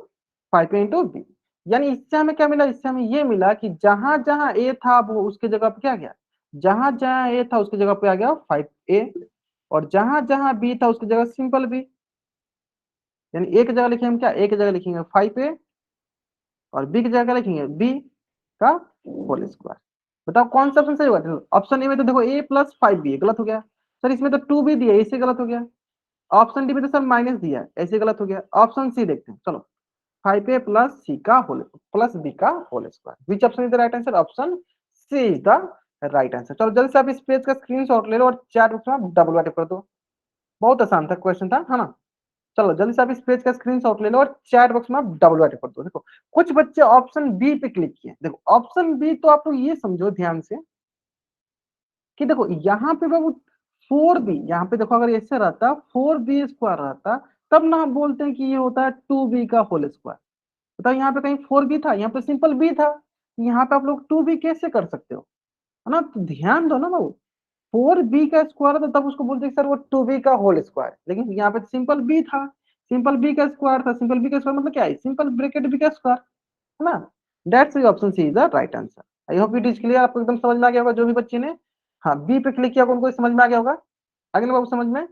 5a × b। यानी इससे हमें क्या मिला, इससे हमें ये मिला कि जहां जहां a था वो उसके जगह पे क्या गया, जहां जहां a था उसकी जगह पे आ गया 5a, और जहां जहां b था उसकी जगह सिंपल b। यानी a की जगह लिखेंगे हम क्या, a की जगह लिखेंगे 5a, और b की जगह क्या लिखेंगे, b का होल स्क्वायर। बताओ कौन सा ऑप्शन सही होगा। ऑप्शन ए में तो देखो a + 5b गलत हो गया सर, इसमें तो 2b दिया है, इससे गलत हो गया। ऑप्शन डी में तो सर माइनस दिया है, ऐसे गलत हो गया। ऑप्शन सी देखते हैं, चलो 5a + c का होल प्लस b का whole square, which option is the right answer, option c is the right answer. चलो जल्दी से आप इस पेज का स्क्रीनशॉट ले लो और चैट बॉक्स में डबल टाइप कर दो। बहुत आसान था क्वेश्चन था, है ना। चलो जल्दी से आप इस पेज का स्क्रीनशॉट ले लो और चैट बॉक्स में आप डबल टाइप कर दो। देखो कुछ बच्चे ऑप्शन बी पे क्लिक किए, देखो ऑप्शन बी तो आप लोग ये समझो ध्यान से कि देखो यहाँ पे बाबू 4b, यहाँ पे देखो अगर ऐसे रहता 4b स्क्वायर रहता तब ना हम बोलते हैं कि ये होता है 2b का होल स्क्वायर। बताओ यहाँ पे कहीं 4b था, यहाँ पे सिंपल b था, यहाँ पे आप लोग 2b कैसे कर सकते हो, है ना। तो ध्यान दो ना बाबू, 4b का स्क्वायर था तब उसको बोलते सर वो 2b का होल स्क्वायर, लेकिन यहाँ पे सिंपल b था, सिंपल b का स्क्वायर था, सिंपल b का स्क्वायर मतलब क्या है, सिंपल ब्रैकेट b का स्क्वायर, है ना। That's option c is the right answer. I hope it is clear, आपको एकदम समझ में आ गया होगा जो भी बच्चे ने हाँ बी पे क्लिक किया उनको समझ में आ गया होगा। अगले बाबू समझ में,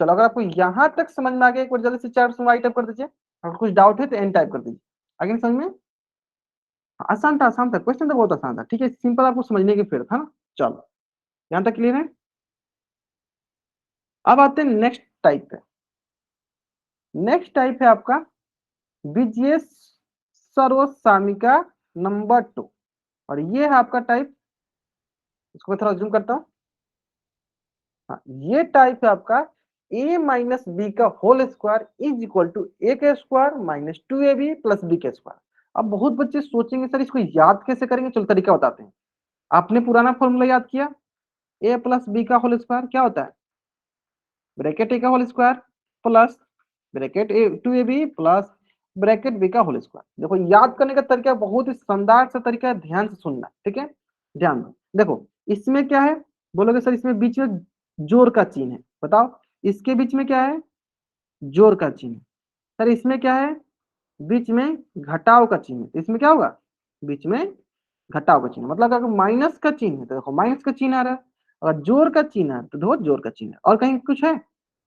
चलो अगर आपको यहाँ तक समझ में आ गया एक बार जल्दी से चैट में टाइप कर दीजिए, अगर कुछ डाउट है तो एन टाइप कर दीजिए। आगे समझ में, आसान था क्वेश्चन तो बहुत आसान था। ठीक है, सिंपल आपको समझने की फिर था ना। चलो यहाँ तक क्लियर है। अब आते हैं नेक्स्ट टाइप पे। नेक्स्ट टाइप है आपका बीजीय सर्वसामिका नंबर 2, और ये है आपका टाइप, इसको मैं थोड़ा जूम करता हूँ। हाँ, ये टाइप है आपका a - b का whole square is equal to a का square minus 2ab plus b का स्क्वायर। अब बहुत बच्चे सोचेंगे सर इसको याद कैसे करेंगे, चलो तरीका बताते हैं। आपने पुराना फॉर्मूला याद किया, a + b का होल स्क्वायर क्या होता है, ब्रैकेट a का whole square plus bracket a 2ab plus bracket b का होल स्क्वायर। देखो याद करने का तरीका बहुत ही शानदार सा तरीका है, ध्यान से सुनना। ठीक है, ध्यान दो। देखो इसमें क्या है, बोलोगे सर इसमें बीच में जोड़ का चिन्ह है, बताओ इसके बीच में क्या है, जोड़ का चिन्ह। सर इसमें क्या है, बीच में घटाव का चिन्ह। इसमें क्या होगा, बीच में घटाव का चिन्ह। मतलब अगर माइनस का चिन्ह है तो देखो माइनस का चिन्ह आ रहा है, अगर जोड़ का चिन्ह है तो देखो जोड़ का चिन्ह है। और कहीं कुछ है,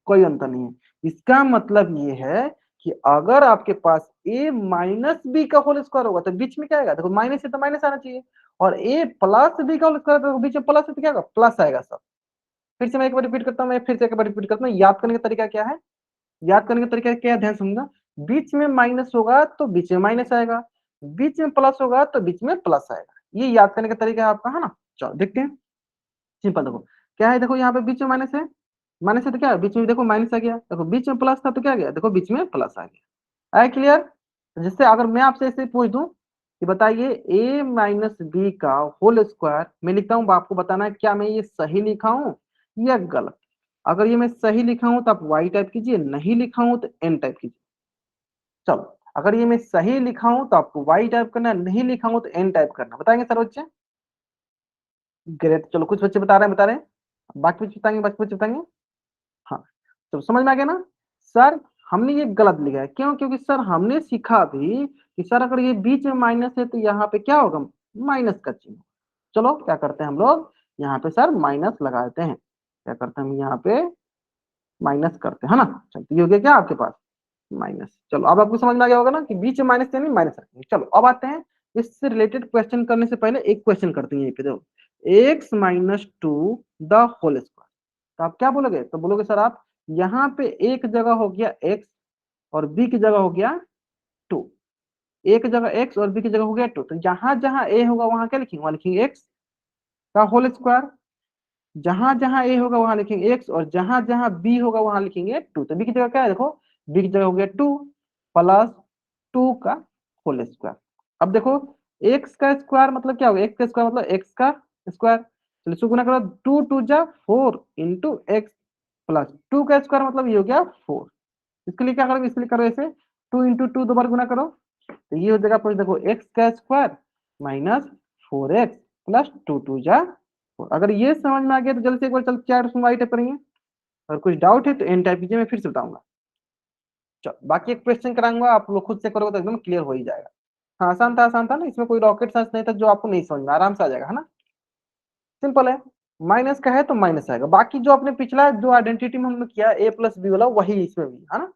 कोई अंतर नहीं है। इसका मतलब ये है कि अगर आपके पास a माइनस बी का होल स्क्वायर होगा तो बीच में क्या आएगा, देखो माइनस है तो माइनस आना चाहिए, और a प्लस बी का होल स्क्वायर तो बीच में प्लस है तो क्या होगा, प्लस आएगा सब। फिर से मैं एक बार रिपीट करता हूँ, मैं फिर से एक बार रिपीट करता हूँ। याद करने का तरीका क्या है, याद करने का तरीका क्या है, ध्यान समझना। बीच में माइनस होगा तो बीच में माइनस आएगा, बीच में प्लस होगा तो बीच में प्लस आएगा। ये याद करने का तरीका है आपका, है ना। चलो देखते हैं, सिंपल देखो क्या है, देखो यहाँ पे बीच में माइनस है, माइनस है तो क्या है, बीच में देखो माइनस आ गया, देखो बीच में प्लस था तो क्या आ गया, देखो बीच में प्लस आ गया। है क्लियर। जिससे अगर मैं आपसे ऐसे पूछ दूं कि बताइए a माइनस बी का होल स्क्वायर मैं लिखता हूँ, आपको बताना है क्या मैं ये सही लिखा हूँ या गलत। अगर ये मैं सही लिखा हूं तो आप y टाइप कीजिए, नहीं लिखा हूं तो n टाइप कीजिए। चलो अगर ये मैं सही लिखा हूं तो आपको y टाइप करना है, नहीं लिखा हूं तो n टाइप करना। बताएंगे सर बच्चे, ग्रेट। चलो कुछ बच्चे बता रहे हैं, बता रहे हैं, बाकी बच्चे बताएंगे, बाकी बच्चे बताएंगे। हाँ चलो समझ में आ गया ना। सर हमने ये गलत लिखा है, क्यों, क्योंकि सर हमने सीखा भी कि सर अगर ये बीच में माइनस है तो यहाँ पे क्या होगा, माइनस का चिन्ह। चलो क्या करते हैं हम लोग, यहाँ पे सर माइनस लगा देते हैं। क्या करते हैं हम यहाँ पे माइनस करते हैं, है ना। चलो तो ये हो गया क्या आपके पास, माइनस। चलो अब आपको समझ में आ गया होगा ना कि बीच में माइनस यानी माइनस रखेंगे। चलो अब आते हैं, इससे रिलेटेड क्वेश्चन करने से पहले एक क्वेश्चन करते हैं यहीं पे। देखो x minus two the whole square, तो आप क्या बोलोगे, तो बोलोगे सर आप यहाँ पे एक जगह हो गया एक्स और बी की जगह हो गया टू, एक जगह एक्स और बी की जगह हो गया टू, तो जहां जहां ए होगा वहां क्या लिखेंगे, वहां लिखेंगे एक्स का होल स्क्वायर। जहां जहां ए होगा वहां लिखेंगे एक्स, और जहां जहां बी होगा वहां लिखेंगे टू। तो बी की जगह क्या है, देखो बी की जगह हो गया टू प्लस टू का होल स्क्वायर। अब देखो एक्स का स्क्वायर मतलब क्या होगा, एक्स का स्क्वायर मतलब एक्स का स्क्वायर। चलो इसको गुना करो, टू टू जा four into x plus to का स्क्वायर मतलब ये हो गया फोर। इसके लिए क्या करोगे, इसके लिए करो ऐसे, टू इंटू टू दोबारा गुना करो तो ये हो जाएगा पर देखो एक्स का square minus four x plus two two जा। अगर ये समझ में आ गया तो जल्दी से एक बार चल चैट उसमें वाई टाइप करेंगे। अगर कुछ डाउट है तो एन टाइप कीजिए, मैं फिर से बताऊंगा। चलो बाकी एक क्वेश्चन कराऊंगा, आप लोग खुद से करोगे तो एकदम क्लियर हो ही जाएगा। हाँ आसान था ना, इसमें कोई रॉकेट साइंस नहीं था जो आपको नहीं समझ में, आराम से आ जाएगा, है ना। सिंपल है, माइनस का है तो माइनस आएगा। बाकी जो आपने पिछला जो आइडेंटिटी में हमने किया ए प्लस बी वाला वही इसमें भी है ना।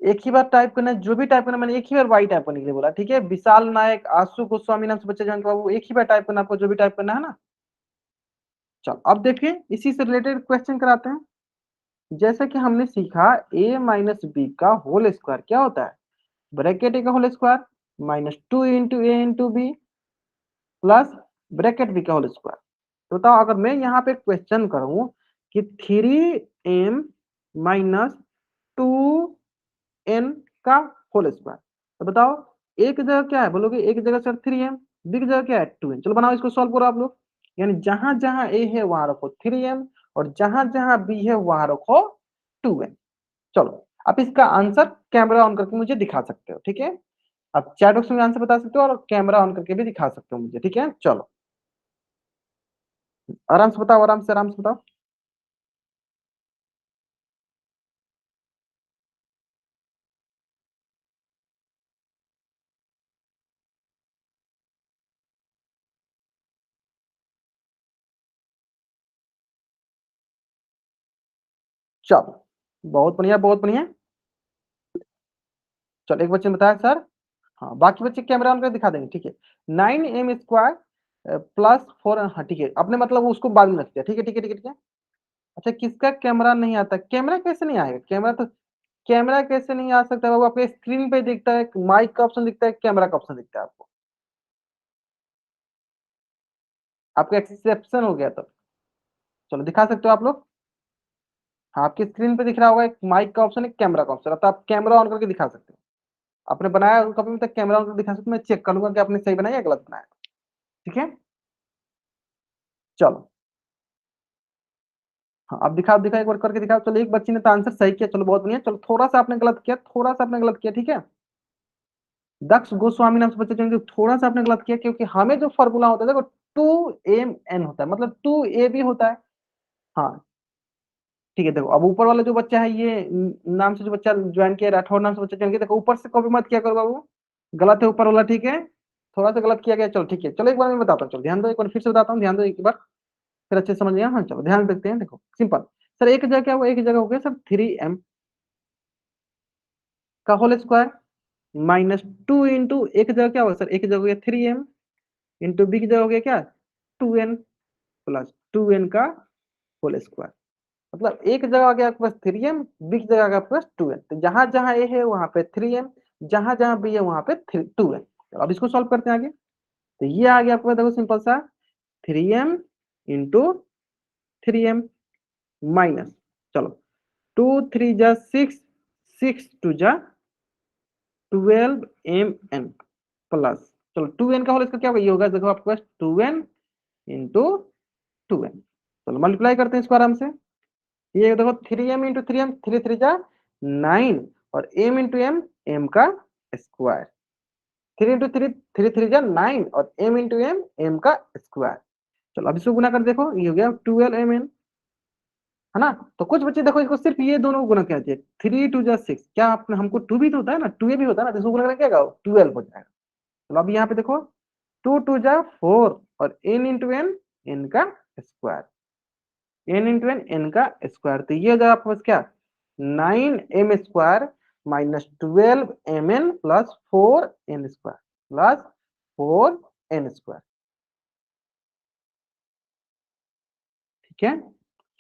एक ही बार टाइप करना है, जो भी टाइप करना मैंने एक ही बार वाई टाइप करने के लिए बोला, ठीक है। विशाल नायक, आशु गोस्वामी नाम से बच्चे जान बाबू, एक ही बार टाइप करना आपको, जो भी टाइप करना है ना। चलो अब देखिए इसी से रिलेटेड क्वेश्चन कराते हैं। जैसे कि हमने सीखा a माइनस बी का होल स्क्वायर क्या होता है, ब्रैकेट ए का whole square minus two into A into B plus bracket B का होल स्क्वायर। तो बताओ अगर मैं यहाँ पे क्वेश्चन करूं कि three M minus two N का होल स्क्वायर, तो बताओ एक जगह क्या है, बोलोगे एक जगह सर थ्री एम, बी की जगह क्या है टू एन। चलो बनाओ इसको, सॉल्व करो आप लोग। यानी जहां जहां ए है वहां रखो थ्री एम, और जहां जहां बी है वहां रखो टू एन। चलो आप इसका आंसर कैमरा ऑन करके मुझे दिखा सकते हो, ठीक है। आप चैट बॉक्स में आंसर बता सकते हो और कैमरा ऑन करके भी दिखा सकते हो मुझे, ठीक है। चलो आराम से बताओ, आराम से, आराम से बताओ। चलो बहुत बढ़िया, बहुत बढ़िया। चलो एक बच्चे ने बताया सर, हाँ बाकी बच्चे कैमरा ऑन कर दिखा देंगे, ठीक है। Nine m square plus four, हाँ ठीक है, अपने मतलब उसको बाद में रखते हैं, ठीक है ठीक है ठीक है ठीक है। अच्छा किसका कैमरा नहीं आता, कैमरा कैसे नहीं आएगा, कैमरा तो, कैमरा कैसे नहीं आ सकता बाबू, आपके स्क्रीन पे दिखता है, माइक का ऑप्शन दिखता है, कैमरा का ऑप्शन दिखता है आपको। आपका एक्सेप्शन हो गया तो चलो दिखा सकते हो आप लोग। हाँ आपकी स्क्रीन पे दिख रहा होगा एक माइक का ऑप्शन, एक कैमरा का ऑप्शन, तो आप कैमरा ऑन करके दिखा सकते हो। आपने बनाया कभी तक कैमरा ऑन करके दिखा सकते हो, मैं चेक कर लूंगा कि आपने सही बनाया या गलत बनाया, ठीक है। चलो हाँ अब दिखाओ, दिखाओ एक बार करके दिखाओ। चलो एक बच्ची ने तो आंसर सही किया, चलो बहुत बढ़िया। चलो थोड़ा सा आपने गलत किया, थोड़ा सा आपने गलत किया, ठीक है। दक्ष गोस्वामी नाम से बच्चे जो थोड़ा सा आपने गलत किया, क्योंकि हमें जो फॉर्मूला होता है देखो टू एम एन होता है, मतलब टू ए भी होता है। हाँ ठीक है। देखो अब ऊपर वाला जो बच्चा है ये नाम से जो बच्चा ज्वाइन किया, राठौर नाम से बच्चा ज्वाइन किया, देखो ऊपर से कॉपी मत किया करो बाबू, गलत है ऊपर वाला, ठीक है, थोड़ा सा गलत किया गया। चलो ठीक है, चलो एक बार मैं बताता हूँ, चलो ध्यान दो, एक बार फिर से बताता हूँ, ध्यान दो एक बार, फिर अच्छे से समझ गया। हाँ चलो ध्यान देखते हैं। देखो सिंपल सर, एक जगह क्या हुआ, एक जगह हो गया सर 3m का होल स्क्वायर माइनस 2 इंटू, एक जगह क्या हुआ सर, एक जगह हो गया 3m इंटू बी की जगह हो गया क्या 2n प्लस 2n का होल स्क्वायर। मतलब एक जगह आ गया आपके पास 3m, बी की जगह आ गया आपके पास 2n, तो जहां जहां ए है वहां पे 3m, जहां जहां बी है वहां पे 2n। तो अब इसको सॉल्व करते हैं आगे। तो ये आ गया आपके पास, देखो सिंपल सा 3m इंटू 3m माइनस, चलो 2 3 जा 6, 6 2 जा 12mn प्लस, चलो 2n का होल इसका क्या होगा, ये होगा देखो आपके पास 2n इंटू 2n। चलो मल्टीप्लाई करते हैं इसको आराम से। ये देखो 3m इंटू 3m, 3 3 जा 9, और m इंटू m, m का स्क्वायर, 3 इंटू 3, 3 3 जा 9, और m इंटू m, m का स्क्वायर। चलो अब इसको गुना कर देखो, ये हो गया 12mn, है ना। तो कुछ बच्चे देखो इसको सिर्फ ये दोनों को गुना किया जाए, 3 2 जा 6, क्या आपने, हमको 2 भी तो होता है ना, 2 भी होता है ना, तो इसको गुना करके क्या होगा 12 हो जाएगा। चलो अब यहाँ पे देखो 2 2 जा 4, और n इंटू n, n का square, n into n, n का स्क्वायर, तो ये हो जाएगा आपके पास क्या 9m square minus 12mn plus 4n square plus 4n square. ठीक है,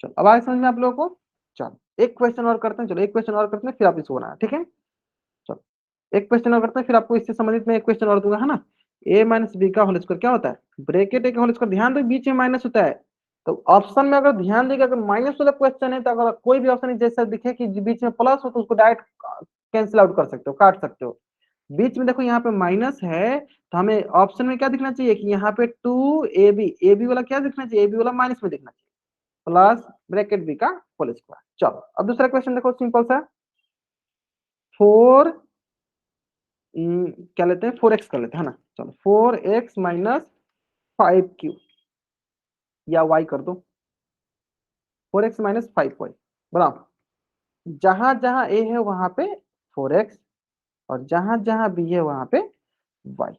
चलो अब आगे समझ में आप लोगों को। चलो एक क्वेश्चन और करते हैं, चलो एक क्वेश्चन और करते हैं, फिर आप इसको बनाना, ठीक है। चलो एक क्वेश्चन और करते हैं, फिर आपको इससे संबंधित में एक क्वेश्चन और दूंगा, है ना। a माइनस बी का होल स्क्वायर क्या होता है, ब्रैकेट a का होल स्क्वायर, ध्यान दो बीच में माइनस होता है, तो ऑप्शन में अगर ध्यान देगा, अगर माइनस वाला क्वेश्चन है तो अगर कोई भी ऑप्शन जैसा दिखे कि बीच में प्लस हो तो उसको डायरेक्ट कैंसिल आउट कर सकते हो, काट सकते हो। बीच में देखो यहाँ पे माइनस है, तो हमें ऑप्शन में क्या दिखना चाहिए कि यहाँ पे 2ab, ए बी वाला क्या दिखना चाहिए, ए बी वाला माइनस में दिखना चाहिए, प्लस ब्रैकेट बी का होल स्क्वायर। चलो अब दूसरा क्वेश्चन देखो सिंपल सा, 4 क्या लेते हैं 4x कर लेते हैं, है ना। चलो 4x माइनस 5q, या y कर दो, 4x माइनस 5y, बनाओ। जहां जहां a है वहां पे 4x, और जहां जहां b है वहां पे y,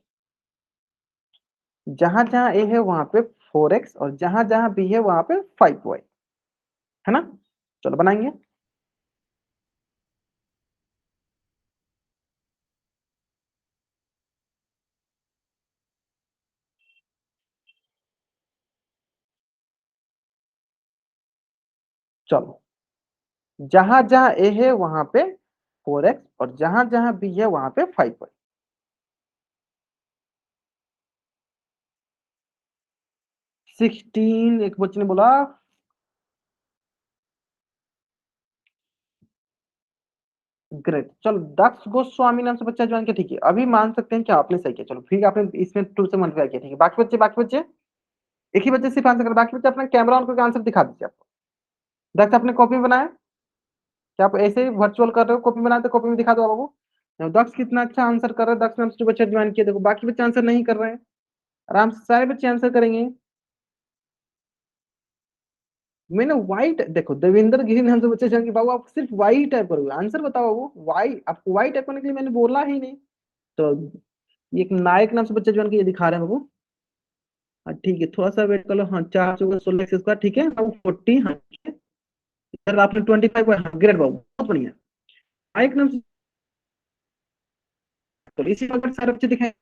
जहां जहां a है वहां पे 4x, और जहां जहां b है वहां पे 5y, है ना। चलो बनाएंगे। चलो जहां जहां a है वहां पे 4x, और जहां जहां b है वहां पे 5y। 16 एक बच्चे ने बोला, ग्रेट। चलो दक्ष गोस्वामी नाम से बच्चा ज्वाइन किया, ठीक है, अभी मान सकते हैं कि आपने सही किया। चलो फिर आपने इसमें 2 से मल्टीप्लाई किया, ठीक है। बाकी बच्चे एक ही बच्चे सिर्फ आंसर कर, बाकी बच्चे अपना कैमरा ऑन करके आंसर दिखा दीजिए। आपको दक्ष आपने कॉपी में बनाया, क्या आप ऐसे ही वर्चुअल कर रहे हो, कॉपी बनाते कॉपी में दिखा दो बाबू। दक्ष कितना अच्छा आंसर कर रहा है, दक्ष नाम से जो बच्चे ज्वाइन किए, देखो बाकी बच्चे आंसर नहीं कर रहे हैं, आराम से सारे बच्चे आंसर करेंगे। मैंने व्हाइट, देखो देवेंद्र गिरी नाम से बच्चे ज्वाइन किए, बाबू आप सिर्फ वाई टाइप करोगे, आंसर बताओ बाबू, वाई आपको वाई टाइप करने के लिए मैंने बोला ही नहीं। तो ये एक नायक नाम से बच्चे ज्वाइन किए, दिखा रहे हैं बाबू। हाँ ठीक है, थोड़ा सा वेट कर लो। हाँ 4 चौके 16 एक्स स्क्वायर, ठीक है बाबू 40। हाँ ठीक है। सर आपने 25, हाँ ग्रेट बाबू, बहुत बढ़िया। नायक नाम से, तो इसी वक्त सारे बच्चे दिखाए,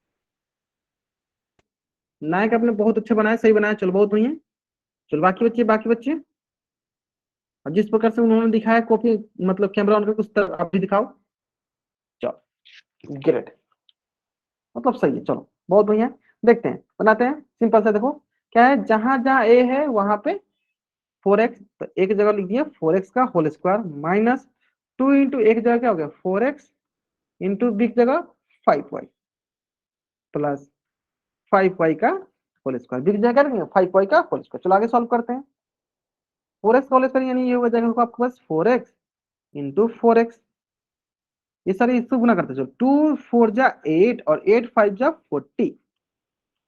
नायक आपने बहुत अच्छा बनाया, सही बनाया, चलो बहुत बढ़िया। चलो बाकी बच्चे अब जिस प्रकार से उन्होंने दिखाया कॉपी, मतलब कैमरा ऑन करके उस तरह आप भी दिखाओ। चलो ग्रेट, मतलब सही है, चलो बहुत बढ़िया। देखते हैं, बनाते हैं सिंपल सा। देखो क्या है, जहां जहां ए है वहां पे 4x, तो एक जगह लिख दिया 4x का होल स्क्वायर माइनस 2 इंटू एक जगह क्या हो गया 4x इंटू बी की जगह 5y प्लस 5y का होल स्क्वायर, बी की जगह क्या रखेंगे 5y का होल स्क्वायर। चलो आगे सॉल्व करते हैं। 4x का होल स्क्वायर यानी ये होगा जाएगा आपके पास 4x इंटू 4x, ये सारे इससे गुना करते चलो, 2 4 जा 8, और 8 5 जा 40,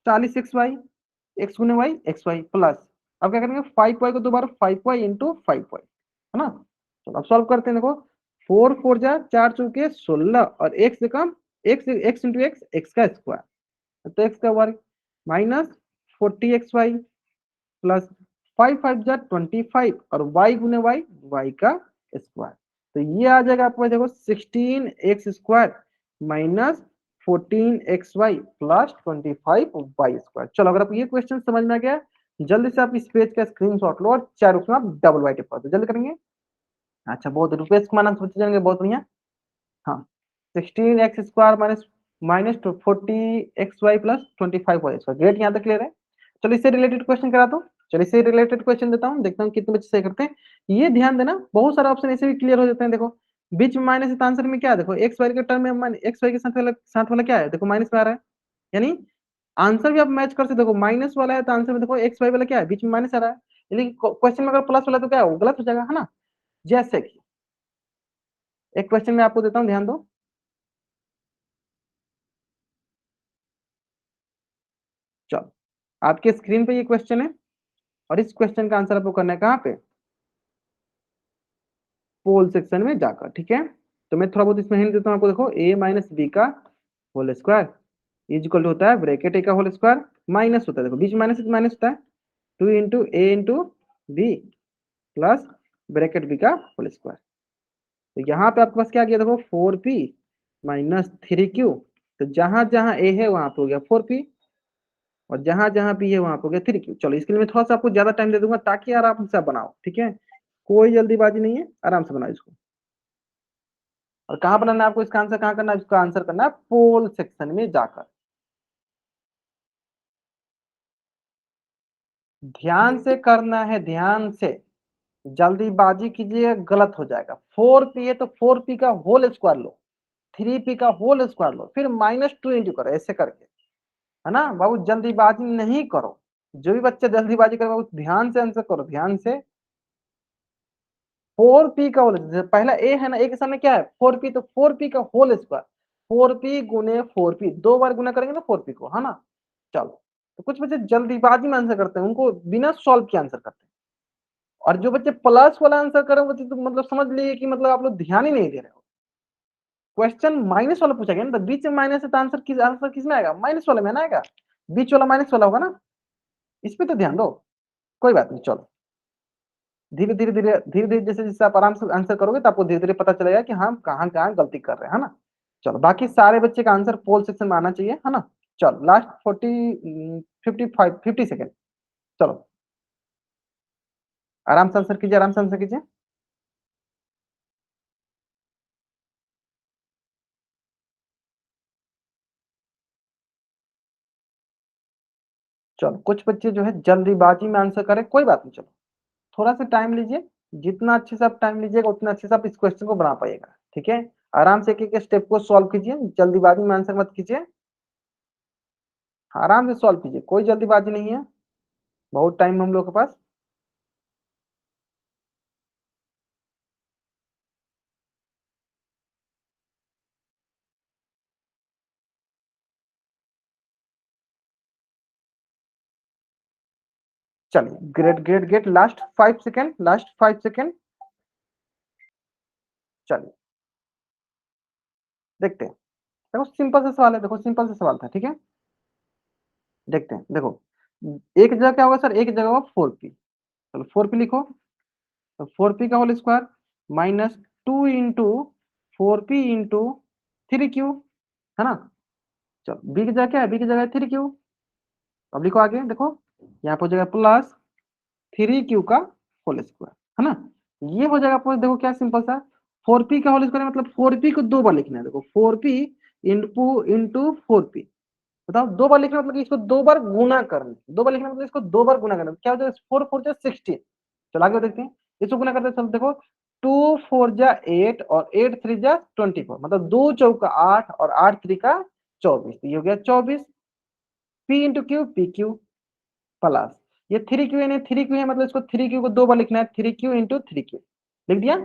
40 xy, x गुने y xy प्लस, अब क्या करेंगे 5y को दोबारा 5y इंटू 5y, है ना। तो अब सॉल्व करते हैं, देखो 4 4 जा 4 चौके 16 और x से कम x इंटू एक्स एक्स का स्क्वायर, तो x का वर्ग माइनस 40xy प्लस 5 5 जा 25 और y गुने y का स्क्वायर, तो ये आ जाएगा आपको देखो 16x square minus 14xy plus 25y square. चलो अगर आप ये क्वेश्चन समझ में आ गया, जल्दी से आप इस पेज का स्क्रीनशॉट लो और चार उसमें आप डबल वाइट पर जल्दी करेंगे। अच्छा बहुत रुपये माना सोचे जाएंगे, बहुत बढ़िया। हाँ 16x square minus minus 40xy plus 25y square, great, यहाँ तक क्लियर है। चलो इससे रिलेटेड क्वेश्चन करा दो। चलो इससे रिलेटेड क्वेश्चन देता हूँ, देखता हूँ कितने बच्चे सही करते हैं। ये ध्यान देना, बहुत सारे ऑप्शन ऐसे भी क्लियर हो जाते हैं। देखो बीच में माइनस है तो आंसर में क्या है, देखो एक्स वाई के टर्म में एक्स वाई के साथ वाला क्या है, देखो माइनस में आ रहा है, यानी आंसर भी आप मैच कर सकते। देखो माइनस वाला है तो आंसर में देखो एक्स वाई वाला क्या है, बीच में माइनस आ रहा है, लेकिन क्वेश्चन में अगर प्लस वाला तो क्या है, वो गलत हो जाएगा, है ना। जैसे कि एक क्वेश्चन में आपको देता हूँ, ध्यान दो। चलो आपके स्क्रीन पे ये क्वेश्चन है और इस क्वेश्चन का आंसर आपको करना है कहाँ पे, पोल सेक्शन में जाकर, ठीक है। तो मैं थोड़ा बहुत इसमें हिंट देता हूँ आपको, देखो a माइनस बी का whole square is equal to होता है ब्रैकेट a का होल स्क्वायर माइनस होता है, देखो बीच माइनस माइनस होता है 2 into A into B plus bracket B का होल स्क्वायर। तो यहाँ पे आपके पास क्या किया, देखो 4p माइनस 3q, तो जहां जहां a है वहां पे हो गया 4p और जहां जहां p है वहां पे हो गया 3q। चलो इसके लिए मैं थोड़ा सा आपको ज्यादा टाइम दे दूंगा ताकि आराम से आप बनाओ, ठीक है, कोई जल्दीबाजी नहीं है, आराम से बनाओ इसको। और कहाँ बनाना है आपको इसका आंसर, कहाँ करना है इसका आंसर, करना है पोल सेक्शन में जाकर। ध्यान से करना है, ध्यान से, जल्दीबाजी कीजिए गलत हो जाएगा। 4p है तो 4p का होल स्क्वायर लो, 3p का होल स्क्वायर लो, फिर माइनस 2 इंटू करो, ऐसे करके, है ना बाबू, जल्दीबाजी नहीं करो। जो भी बच्चे जल्दीबाजी करे बाबू ध्यान से आंसर करो, ध्यान से। 4p का होल, पहला ए है ना, ए के सामने क्या है 4p, तो 4p का होल स्क्वायर, 4p गुने 4p, दो बार गुना करेंगे ना 4p को, है ना। चलो तो कुछ बच्चे जल्दीबाजी में आंसर करते हैं, उनको बिना सॉल्व किए आंसर करते हैं, और जो बच्चे प्लस वाला आंसर करें वो तो मतलब समझ लीजिए कि मतलब आप लोग ध्यान ही नहीं दे रहे हो। क्वेश्चन माइनस वाला पूछा गया ना, तो बीच में माइनस है तो आंसर किस में आएगा, माइनस वाले में ना आएगा, बीच वाला माइनस वाला होगा ना, इस पे तो ध्यान दो। कोई बात नहीं, चलो धीरे धीरे धीरे धीरे धीरे जैसे जैसे आप आराम से आंसर करोगे तो आपको धीरे धीरे पता चलेगा कि हम कहाँ कहाँ गलती कर रहे हैं, है ना। चलो बाकी सारे बच्चे का आंसर पोल सेक्शन में आना चाहिए, है ना। चलो लास्ट 50 चलो आराम से आंसर कीजिए, आराम से आंसर कीजिए। चलो कुछ बच्चे जो है जल्दीबाजी में आंसर करें, कोई बात नहीं, चलो थोड़ा सा टाइम लीजिए, जितना अच्छे से आप टाइम लीजिएगा उतना अच्छे से आप इस क्वेश्चन को बना पाइएगा, ठीक है। आराम से एक एक स्टेप को सॉल्व कीजिए, जल्दीबाजी में आंसर मत कीजिए, आराम से सॉल्व कीजिए, कोई जल्दीबाजी नहीं है, बहुत टाइम हम लोग के पास। चलिए great great great, last 5 second, last 5 second. चलिए देखते हैं, देखो सिंपल सा सवाल है, देखो सिंपल सा सवाल था, ठीक है। देखते हैं, देखो एक जगह क्या होगा सर, एक जगह होगा 4p, चलो 4p लिखो, तो 4p का whole square minus 2 into 4p into 3q, है ना। चलो बी की जगह क्या है, बी की जगह 3q, अब लिखो आगे, देखो यहाँ पे हो जाएगा प्लस 3q का होल स्क्वायर, है ना। ये हो जाएगा आपको, देखो क्या सिंपल सा, 4p का होल स्क्वायर मतलब 4p को दो बार लिखना है, देखो 4p इंटू इंटू 4p, बताओ दो बार लिखना मतलब कि इसको दो बार गुना करना, दो बार लिखना मतलब इसको दो बार गुना करना, क्या हो जाएगा 4 4 जा 16। चलो आगे देखते हैं, इसको गुना करते हैं, चलो देखो 2 4 जा 8 और 8 3 जा 24, मतलब 2 चौका 8 और 8 3 का 24, तो ये हो गया 24, p into Q P Q plus ये 3q है, 3q है मतलब इसको 3q को दो बार लिखना है, 3q इंटू 3q लिख दिया।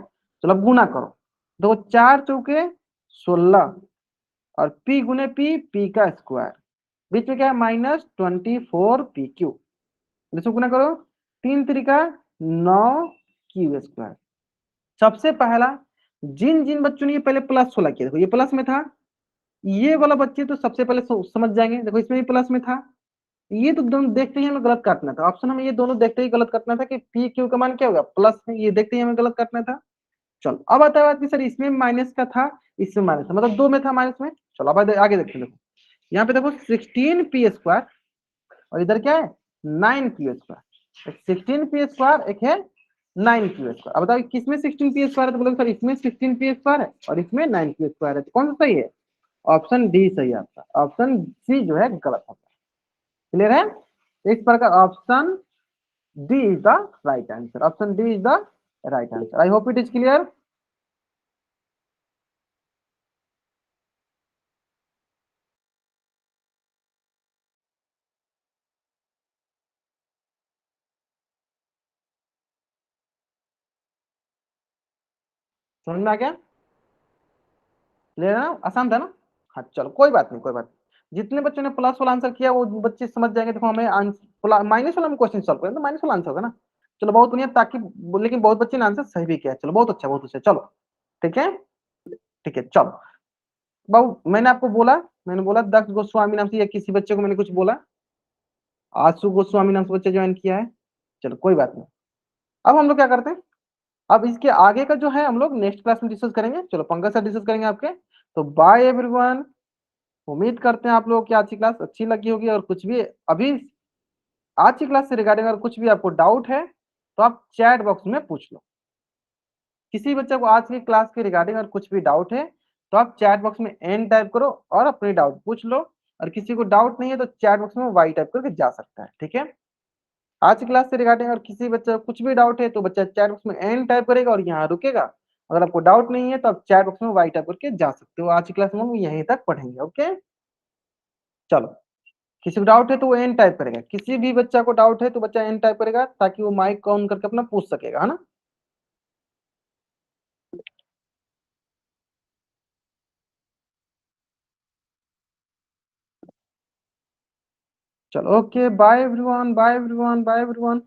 चलो अब गुना करो, दो 4 चौके 16 और p गुने p का स्क्वायर, बीच में क्या है -24 pq, इसको गुना करो 3 3 का 9 क्यू स्क्वायर, सबसे पहला जिन जिन बच्चों ने ये पहले +16 किया, देखो ये प्लस में था, ये वाला बच्चे तो सबसे पहले समझ जाएंगे, देखो इसमें भी प्लस में था, ये तो दोनों देखते ही हमें गलत काटना था, ऑप्शन हमें ये दोनों देखते ही गलत काटना था कि पी क्यू का मान क्या होगा प्लस है, ये देखते ही हमें गलत काटना था। चलो अब आता है बात कि सर इसमें माइनस का था, इसमें माइनस था, मतलब दो में था माइनस में। चलो अब आगे देखते हैं, देखो यहाँ पे देखो 16p² और इधर क्या है 9p², 16p² एक है 9p²। अब बताओ किसमें 16p² है, तो बोलोगे सर इसमें 16p² है और इसमें 9p² है, तो कौन सा सही है? ऑप्शन डी सही है आपका, ऑप्शन सी जो है गलत है। क्लियर है? इस प्रकार option D is the right answer, option D is the right answer. I hope it is clear. समझ में आ गया? क्लियर है ना, आसान था ना? हाँ चलो कोई बात नहीं, कोई बात नहीं, जितने बच्चों ने प्लस वाला आंसर किया वो बच्चे समझ जाएंगे। देखो हमें माइनस वाला में क्वेश्चन सॉल्व करें तो माइनस वाला आंसर होगा ना। चलो बहुत बढ़िया, ताकि लेकिन बहुत बच्चे ने आंसर सही भी किया, चलो बहुत अच्छा, बहुत अच्छा। चलो ठीक है, ठीक है चलो। बाबू मैंने आपको बोला, मैंने बोला दक्ष गोस्वामी नाम से या किसी बच्चे को मैंने कुछ बोला? आशु गोस्वामी नाम से बच्चे ज्वाइन किया है, चलो कोई बात नहीं। अब हम लोग क्या करते हैं, अब इसके आगे का जो है हम लोग नेक्स्ट क्लास में डिस्कस करेंगे। चलो पंकज सर डिस्कस करेंगे आपके। तो बाय एवरीवन, उम्मीद करते हैं आप लोगों की आज की क्लास अच्छी लगी होगी, और कुछ भी अभी आज की क्लास से रिगार्डिंग अगर कुछ भी आपको डाउट है तो आप चैट बॉक्स में पूछ लो। किसी बच्चे को आज की क्लास के रिगार्डिंग अगर कुछ भी डाउट है तो आप चैट बॉक्स में एन टाइप करो और अपने डाउट पूछ लो, और किसी को डाउट नहीं है तो चैट बॉक्स में वाई टाइप करके जा सकता है। ठीक है, आज की क्लास से रिगार्डिंग अगर किसी बच्चे को कुछ भी डाउट है तो बच्चा चैट बॉक्स में एन टाइप करेगा और यहाँ रुकेगा। अगर आपको डाउट नहीं है तो आप चैट बॉक्स में वाई टाइप करके जा सकते हो। आज की क्लास में हम यहीं तक पढ़ेंगे। ओके चलो, किसी को डाउट है तो वो एन टाइप करेगा, किसी भी बच्चा को डाउट है तो बच्चा एन टाइप करेगा ताकि वो माइक ऑन करके अपना पूछ सकेगा, है ना। चलो okay, bye everyone, bye everyone, bye everyone.